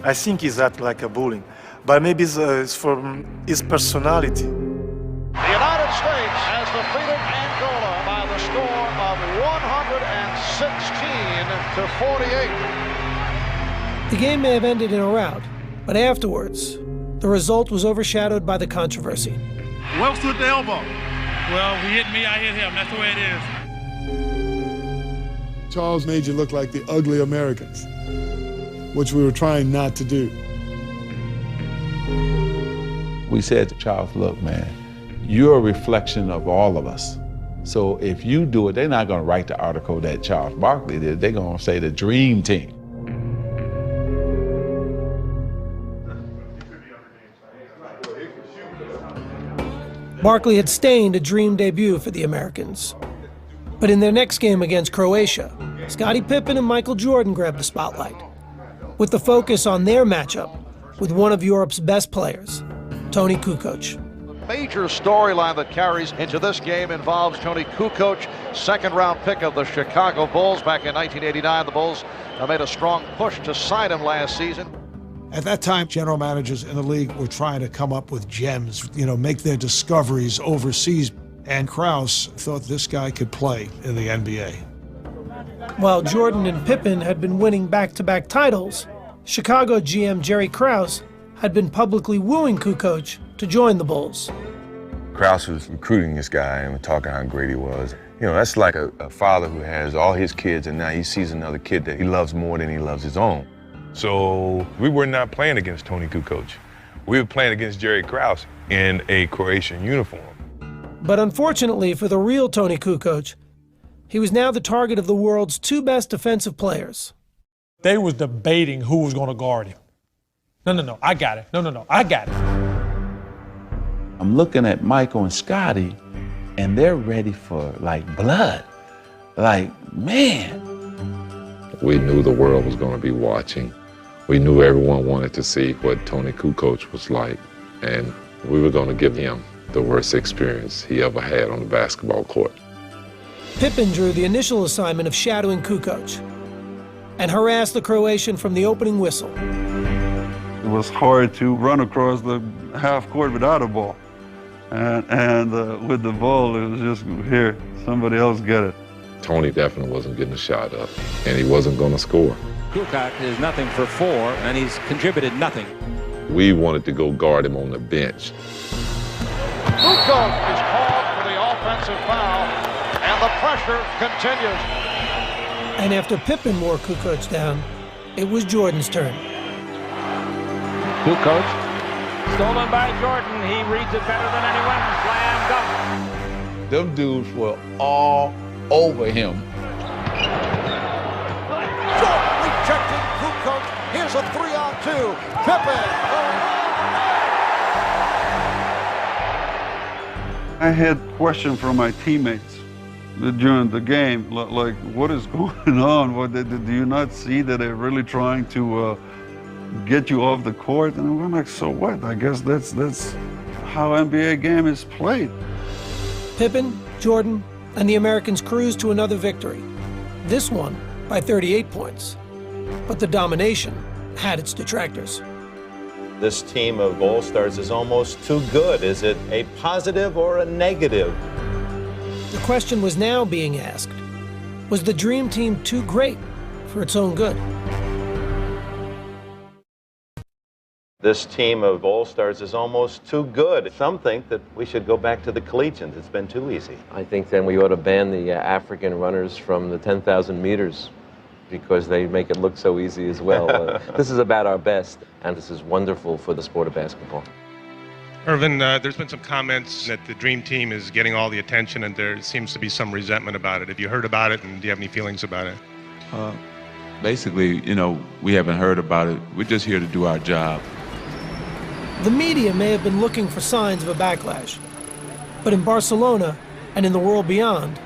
I think he's acting like a bullying, but maybe it's from his personality. The United States has defeated Angola by the score of 116-48. The game may have ended in a rout, but afterwards, the result was overshadowed by the controversy. Well stood the elbow. Well, he hit me, I hit him. That's the way it is. Charles made you look like the ugly Americans, which we were trying not to do. We said to Charles, look, man, you're a reflection of all of us. So if you do it, they're not going to write the article that Charles Barkley did. They're going to say the Dream Team. Barkley had stained a dream debut for the Americans. But in their next game against Croatia, Scottie Pippen and Michael Jordan grabbed the spotlight, with the focus on their matchup with one of Europe's best players, Toni Kukoc. Major storyline that carries into this game involves Toni Kukoc, second-round pick of the Chicago Bulls. Back in 1989, the Bulls made a strong push to sign him last season. At that time, general managers in the league were trying to come up with gems, make their discoveries overseas. And Krause thought this guy could play in the NBA. While Jordan and Pippen had been winning back-to-back titles, Chicago GM Jerry Krause had been publicly wooing Kukoc to join the Bulls. Krause was recruiting this guy and talking how great he was. That's like a father who has all his kids and now he sees another kid that he loves more than he loves his own. So we were not playing against Toni Kukoc. We were playing against Jerry Krause in a Croatian uniform. But unfortunately for the real Toni Kukoc, he was now the target of the world's 2 best defensive players. They was debating who was going to guard him. No, I got it. No, I got it. I'm looking at Michael and Scottie, and they're ready for, blood. Man. We knew the world was going to be watching. We knew everyone wanted to see what Toni Kukoc was like, and we were going to give him the worst experience he ever had on the basketball court. Pippen drew the initial assignment of shadowing Kukoc and harassed the Croatian from the opening whistle. It was hard to run across the half court without a ball. And with the ball, it was just, here, somebody else get it. Toni definitely wasn't getting a shot up, and he wasn't going to score. Kukoc is nothing for 4, and he's contributed nothing. We wanted to go guard him on the bench. Kukoc is called for the offensive foul, and the pressure continues. And after Pippen wore Kukoc down, it was Jordan's turn. Kukoc, stolen by Jordan. He reads it better than anyone. Slam dunk. Them dudes were all over him. Jordan rejecting Kukoc. Here's a 3-on-2. Pippen. I had questions from my teammates during the game, like, what is going on? Do you not see that they're really trying to get you off the court? And we're like, so what? I guess that's how NBA game is played. Pippen, Jordan, and the Americans cruised to another victory. This one by 38 points. But the domination had its detractors. This team of All-Stars is almost too good. Is it a positive or a negative? The question was now being asked, was the Dream Team too great for its own good? This team of All-Stars is almost too good. Some think that we should go back to the collegians. It's been too easy. I think then we ought to ban the African runners from the 10,000 meters because they make it look so easy as well. This is about our best, and this is wonderful for the sport of basketball. Irvin, there's been some comments that the Dream Team is getting all the attention, and there seems to be some resentment about it. Have you heard about it, and do you have any feelings about it? Basically, we haven't heard about it. We're just here to do our job. The media may have been looking for signs of a backlash, but in Barcelona and in the world beyond,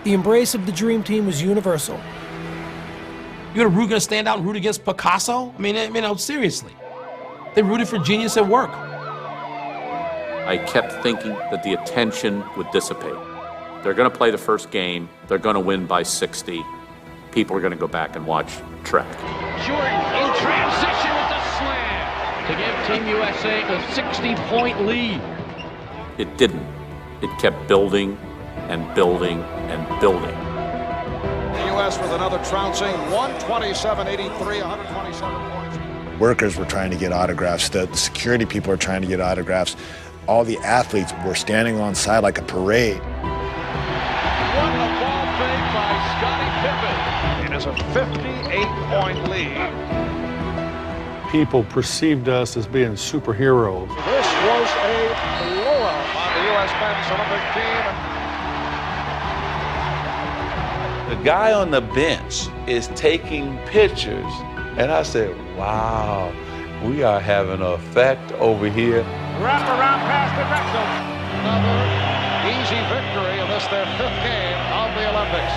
the embrace of the Dream Team was universal. You're gonna stand out and root against Picasso? I mean, seriously. They rooted for genius at work. I kept thinking that the attention would dissipate. They're going to play the first game. They're going to win by 60. People are going to go back and watch track. Jordan in transition with the slam to give Team USA a 60-point lead. It didn't. It kept building and building and building. The U.S. with another trouncing 127-83, 127 points. Workers were trying to get autographs. The security people were trying to get autographs. All the athletes were standing on side like a parade. What a ball fake by Scottie Pippen. It is a 58-point lead. People perceived us as being superheroes. This was a blowout on the U.S. men's Olympic team. The guy on the bench is taking pictures, and I said, wow, we are having an effect over here. Wrap around pass to Drexel. Another easy victory in this, their 5th game of the Olympics.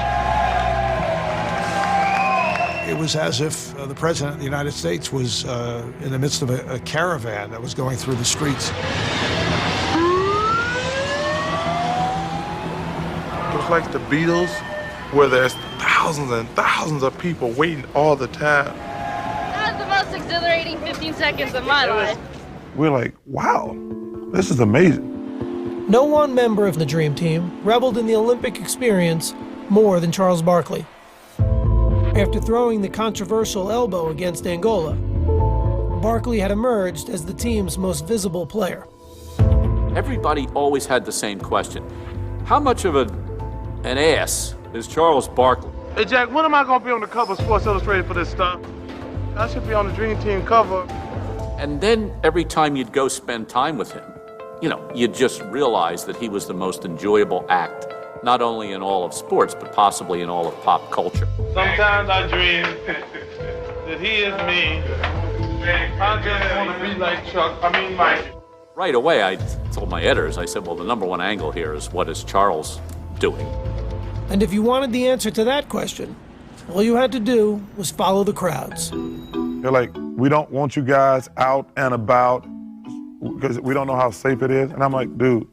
It was as if the President of the United States was in the midst of a caravan that was going through the streets. It was like the Beatles, where there's thousands and thousands of people waiting all the time. That was the most exhilarating 15 seconds of my life. We're like, wow, this is amazing. No one member of the Dream Team reveled in the Olympic experience more than Charles Barkley. After throwing the controversial elbow against Angola, Barkley had emerged as the team's most visible player. Everybody always had the same question. How much of an ass is Charles Barkley? Hey, Jack, when am I going to be on the cover of Sports Illustrated for this stuff? I should be on the Dream Team cover. And then every time you'd go spend time with him, you'd just realize that he was the most enjoyable act, not only in all of sports, but possibly in all of pop culture. Sometimes I dream that he is me. I just want to be like Mike. Right away, I told my editors, I said, well, the number one angle here is what is Charles doing? And if you wanted the answer to that question, all you had to do was follow the crowds. They're like, we don't want you guys out and about because we don't know how safe it is. And I'm like, dude,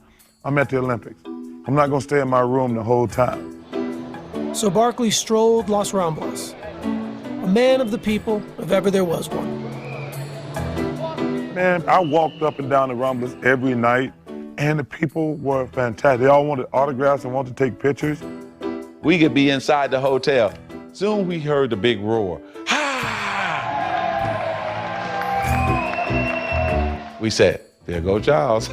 I'm at the Olympics. I'm not going to stay in my room the whole time. So Barkley strolled Los Ramblas, a man of the people if ever there was one. Man, I walked up and down the Ramblas every night, and the people were fantastic. They all wanted autographs and wanted to take pictures. We could be inside the hotel. Soon we heard the big roar. we said, there go Charles.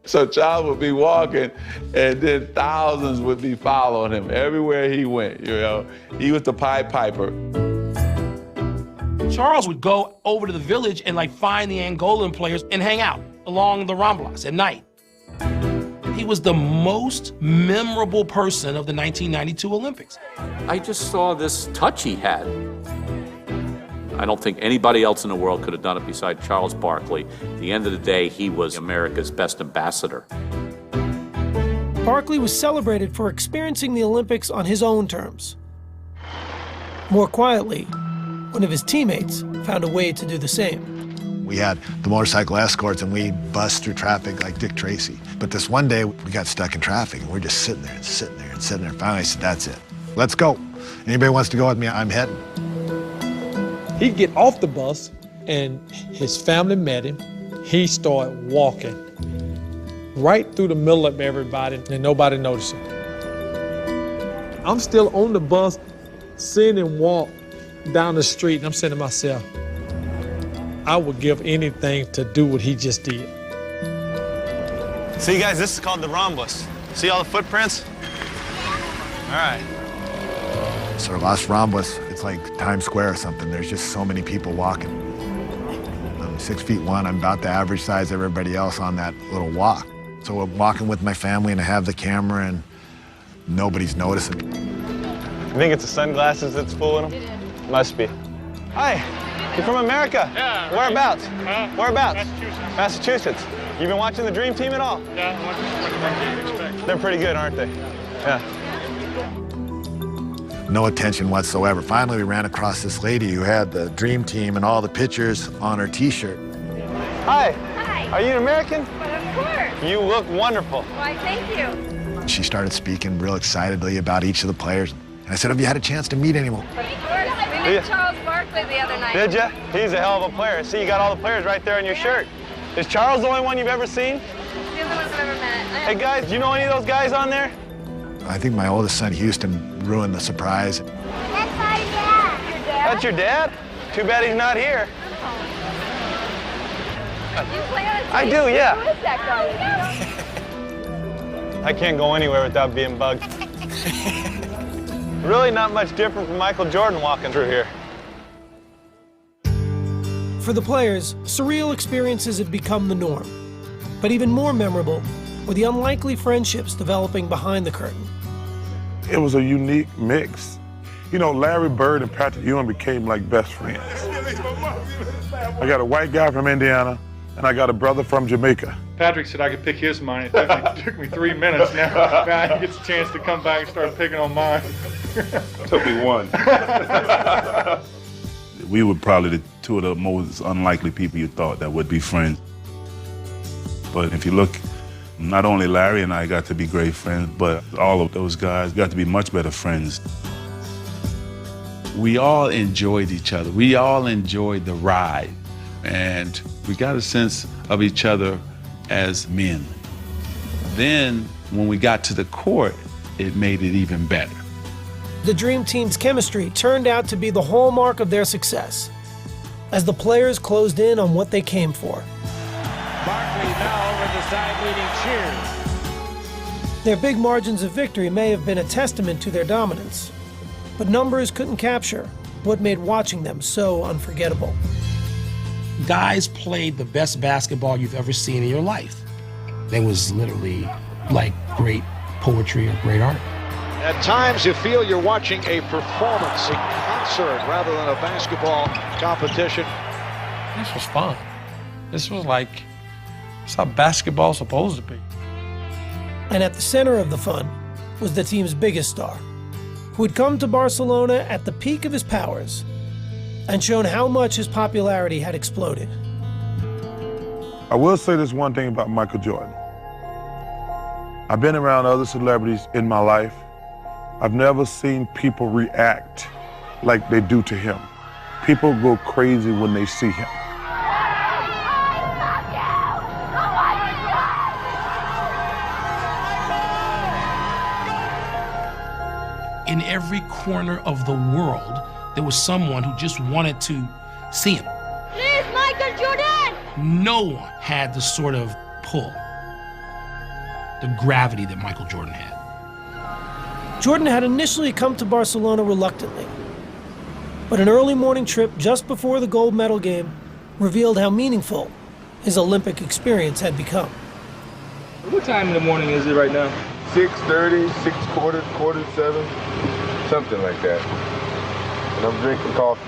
So Charles would be walking, and then thousands would be following him everywhere he went, you know. He was the Pied Piper. Charles would go over to the village and like find the Angolan players and hang out along the Ramblas at night. He was the most memorable person of the 1992 Olympics. I just saw this touch he had. I don't think anybody else in the world could have done it beside Charles Barkley. At the end of the day, he was America's best ambassador. Barkley was celebrated for experiencing the Olympics on his own terms. More quietly, one of his teammates found a way to do the same. We had the motorcycle escorts and we bust through traffic like Dick Tracy. But this one day we got stuck in traffic and we're just sitting there and sitting there and sitting there. Finally I said, that's it. Let's go. Anybody wants to go with me, I'm heading. He'd get off the bus and his family met him. He started walking right through the middle of everybody and nobody noticed him. I'm still on the bus, seeing him walk down the street, and I'm saying to myself, I would give anything to do what he just did. See, guys, this is called the Ramblas. See all the footprints? All right. So Las Ramblas, it's like Times Square or something. There's just so many people walking. I'm 6'1", I'm about the average size of everybody else on that little walk. So I'm walking with my family and I have the camera and nobody's noticing. You think it's the sunglasses that's fooling them? Must be. Hi, you're from America? Yeah. Whereabouts? Whereabouts? Massachusetts. Massachusetts. You been watching the Dream Team at all? Yeah, I'm watching. They're pretty good, aren't they? Yeah. No attention whatsoever. Finally, we ran across this lady who had the Dream Team and all the pictures on her T-shirt. Hi. Hi. Are you an American? But of course. You look wonderful. Why, thank you. She started speaking real excitedly about each of the players. And I said, have you had a chance to meet anyone? Of course. We met Charles Barkley the other night. Did ya? He's a hell of a player. See, you got all the players right there on your shirt. Is Charles the only one you've ever seen? The only ones I've ever met. Hey, guys, do you know any of those guys on there? I think my oldest son, Houston, ruined the surprise. That's my dad. Your dad? That's your dad? Too bad he's not here. You play on a team? I do, yeah. Who is that guy? I can't go anywhere without being bugged. Really not much different from Michael Jordan walking through here. For the players, surreal experiences had become the norm. But even more memorable were the unlikely friendships developing behind the curtain. It was a unique mix. You know, Larry Bird and Patrick Ewing became like best friends. I got a white guy from Indiana, and I got a brother from Jamaica. Patrick said I could pick his mind. It took me 3 minutes. Now he gets a chance to come back and start picking on mine. Took me one. We were probably the two of the most unlikely people you thought that would be friends. But if you look, not only Larry and I got to be great friends, but all of those guys got to be much better friends. We all enjoyed each other. We all enjoyed the ride. And we got a sense of each other as men. Then, when we got to the court, it made it even better. The Dream Team's chemistry turned out to be the hallmark of their success, as the players closed in on what they came for. Barkley now over the side leading cheers. Their big margins of victory may have been a testament to their dominance, but numbers couldn't capture what made watching them so unforgettable. Guys played the best basketball you've ever seen in your life. It was literally like great poetry or great art. At times you feel you're watching a performance, a concert, rather than a basketball competition. This was fun. This was like, it's how basketball's supposed to be. And at the center of the fun was the team's biggest star, who had come to Barcelona at the peak of his powers and shown how much his popularity had exploded. I will say this one thing about Michael Jordan. I've been around other celebrities in my life. I've never seen people react like they do to him. People go crazy when they see him. In every corner of the world, there was someone who just wanted to see him. No one had the sort of pull, the gravity that Michael Jordan had. Jordan had initially come to Barcelona reluctantly, but an early morning trip just before the gold medal game revealed how meaningful his Olympic experience had become. What time in the morning is it right now? 6:30, 6:45, 7, something like that. And I'm drinking coffee,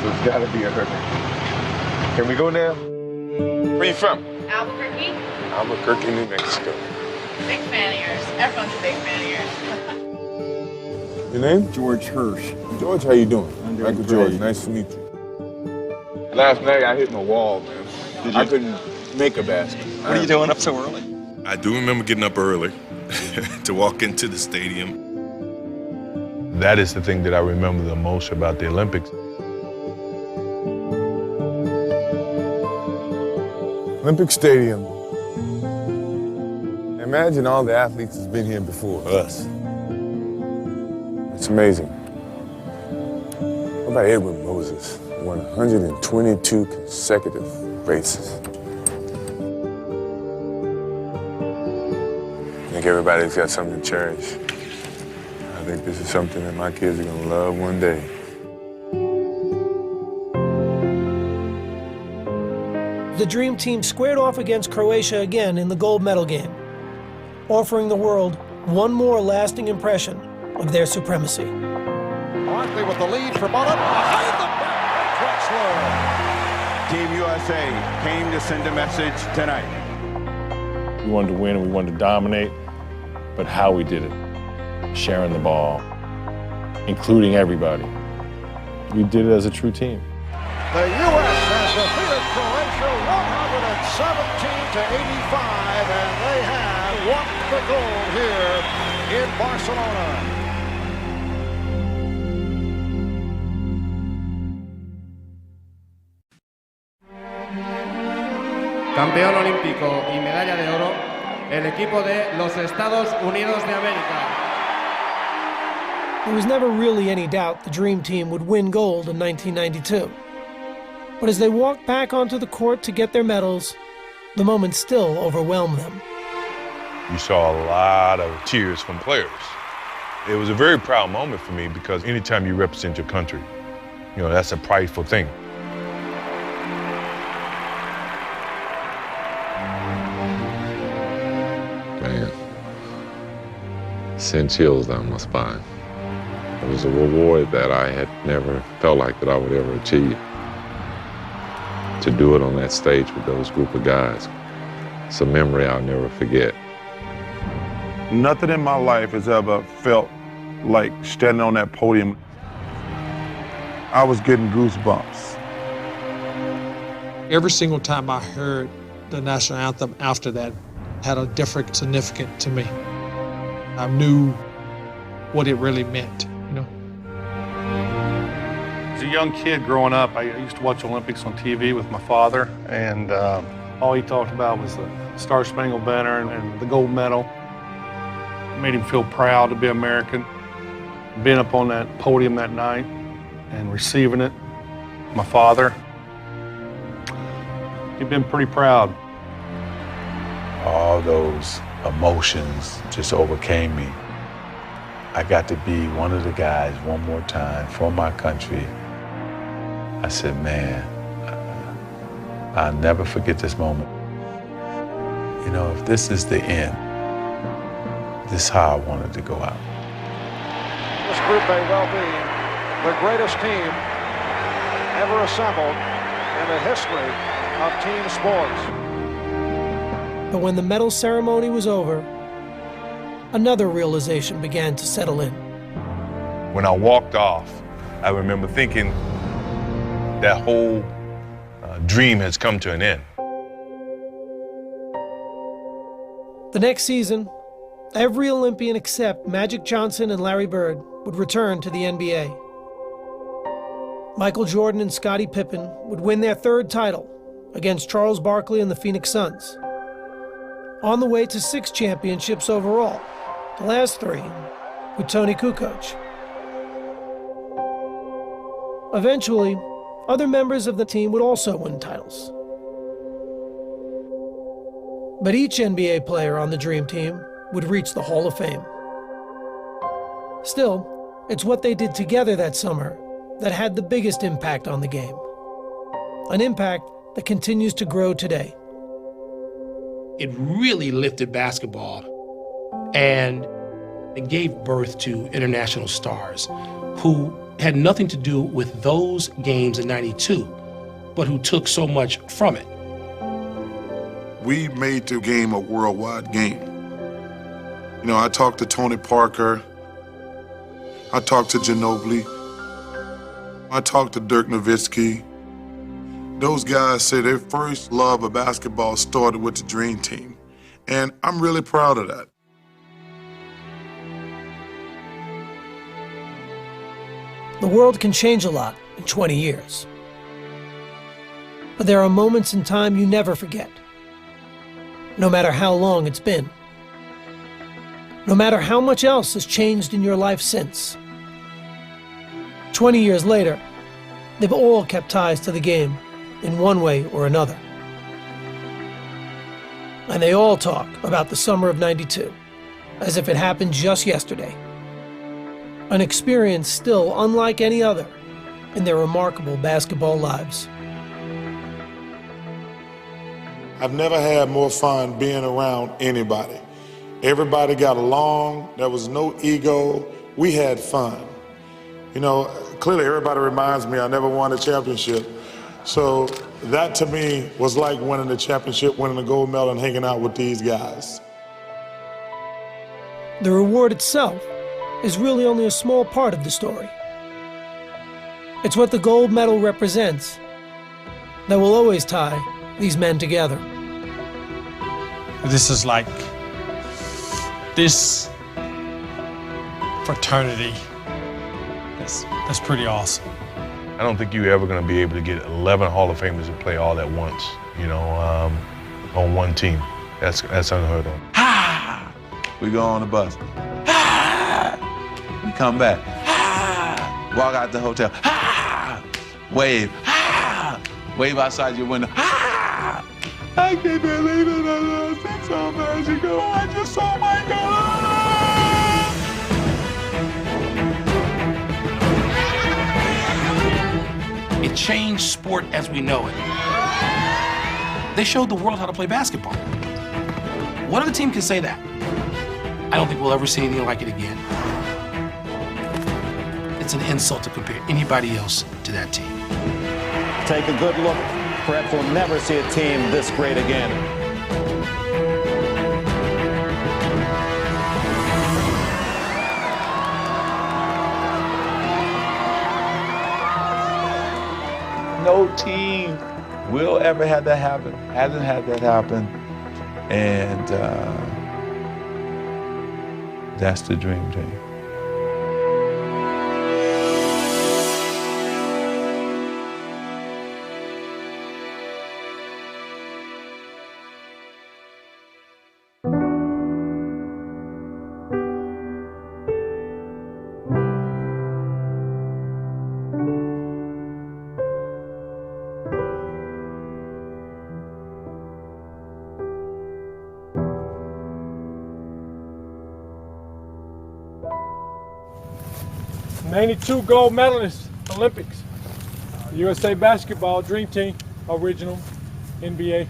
so it's gotta be early. Can we go now? Where you from? Albuquerque? Albuquerque, New Mexico. Big fan of yours. Everyone's a big fan of yours. Your name? George Hirsch. George, how you doing? I'm doing Michael George, nice to meet you. Last night I hit my wall, man. Did you? I couldn't make a basket. What are you doing up so early? I do remember getting up early to walk into the stadium. That is the thing that I remember the most about the Olympics. Olympic Stadium. Imagine all the athletes that's been here before us. It's amazing. What about Edwin Moses? Won 122 consecutive races. I think everybody's got something to cherish. I think this is something that my kids are gonna love one day. The Dream Team squared off against Croatia again in the gold medal game, offering the world one more lasting impression of their supremacy. Barkley with the lead for Mullen. Behind the back, Drexler. Team USA came to send a message tonight. We wanted to win and we wanted to dominate, but how we did it, sharing the ball, including everybody. We did it as a true team. The U.S. has defeated Croatia 117-85, and they have won the gold here in Barcelona. Campeón olímpico y medalla de oro, el equipo de los Estados Unidos de América. There was never really any doubt the Dream Team would win gold in 1992. But as they walked back onto the court to get their medals, the moment still overwhelmed them. You saw a lot of tears from players. It was a very proud moment for me because anytime you represent your country, you know, that's a prideful thing. Man, sent chills down my spine. It was a reward that I had never felt like that I would ever achieve. To do it on that stage with those group of guys, it's a memory I'll never forget. Nothing in my life has ever felt like standing on that podium. I was getting goosebumps. Every single time I heard the national anthem after that had a different significance to me. I knew what it really meant, you know. As a young kid growing up, I used to watch Olympics on TV with my father, and all he talked about was the Star Spangled Banner and the gold medal. It made him feel proud to be American. Being up on that podium that night and receiving it, my father, he'd been pretty proud. All those emotions just overcame me. I got to be one of the guys one more time for my country. I said, man, I'll never forget this moment. You know, if this is the end, this is how I wanted to go out. This group may well be the greatest team ever assembled in the history of team sports. But when the medal ceremony was over, another realization began to settle in. When I walked off, I remember thinking that whole dream has come to an end. The next season, every Olympian except Magic Johnson and Larry Bird would return to the NBA. Michael Jordan and Scottie Pippen would win their third title against Charles Barkley and the Phoenix Suns. On the way to 6 championships overall, the last 3 with Tony Kukoc. Eventually, other members of the team would also win titles. But each NBA player on the Dream Team would reach the Hall of Fame. Still, it's what they did together that summer that had the biggest impact on the game. An impact that continues to grow today. It really lifted basketball, and it gave birth to international stars who had nothing to do with those games in '92, but who took so much from it. We made the game a worldwide game. You know, I talked to Tony Parker, I talked to Ginobili, I talked to Dirk Nowitzki. Those guys say their first love of basketball started with the Dream Team, and I'm really proud of that. The world can change a lot in 20 years. But there are moments in time you never forget. No matter how long it's been. No matter how much else has changed in your life since. 20 years later, they've all kept ties to the game in one way or another. And they all talk about the summer of '92 as if it happened just yesterday. An experience still unlike any other in their remarkable basketball lives. I've never had more fun being around anybody. Everybody got along, there was no ego, we had fun. You know, clearly everybody reminds me I never won a championship. So that to me was like winning the championship, winning the gold medal and hanging out with these guys. The reward itself is really only a small part of the story. It's what the gold medal represents that will always tie these men together. This is like, this fraternity, that's pretty awesome. I don't think you're ever going to be able to get 11 Hall of Famers to play all at once, you know, on one team. That's unheard of. Ha! We go on the bus. Ha! We come back. Ha! Walk out the hotel. Ha! Wave. Ha! Wave outside your window. Ha! I can't believe it. I lost it so magical. I just saw my God. It changed sport as we know it. They showed the world how to play basketball. What other team can say that? I don't think we'll ever see anything like it again. It's an insult to compare anybody else to that team. Take a good look. Perhaps we'll never see a team this great again. No team will ever have that happen, hasn't had that happen, and that's the Dream Team. '92 gold medalists, Olympics. USA Basketball Dream Team, original, NBA.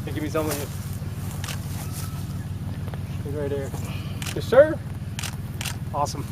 Hey, give me some of it. Right there. Yes, sir. Awesome.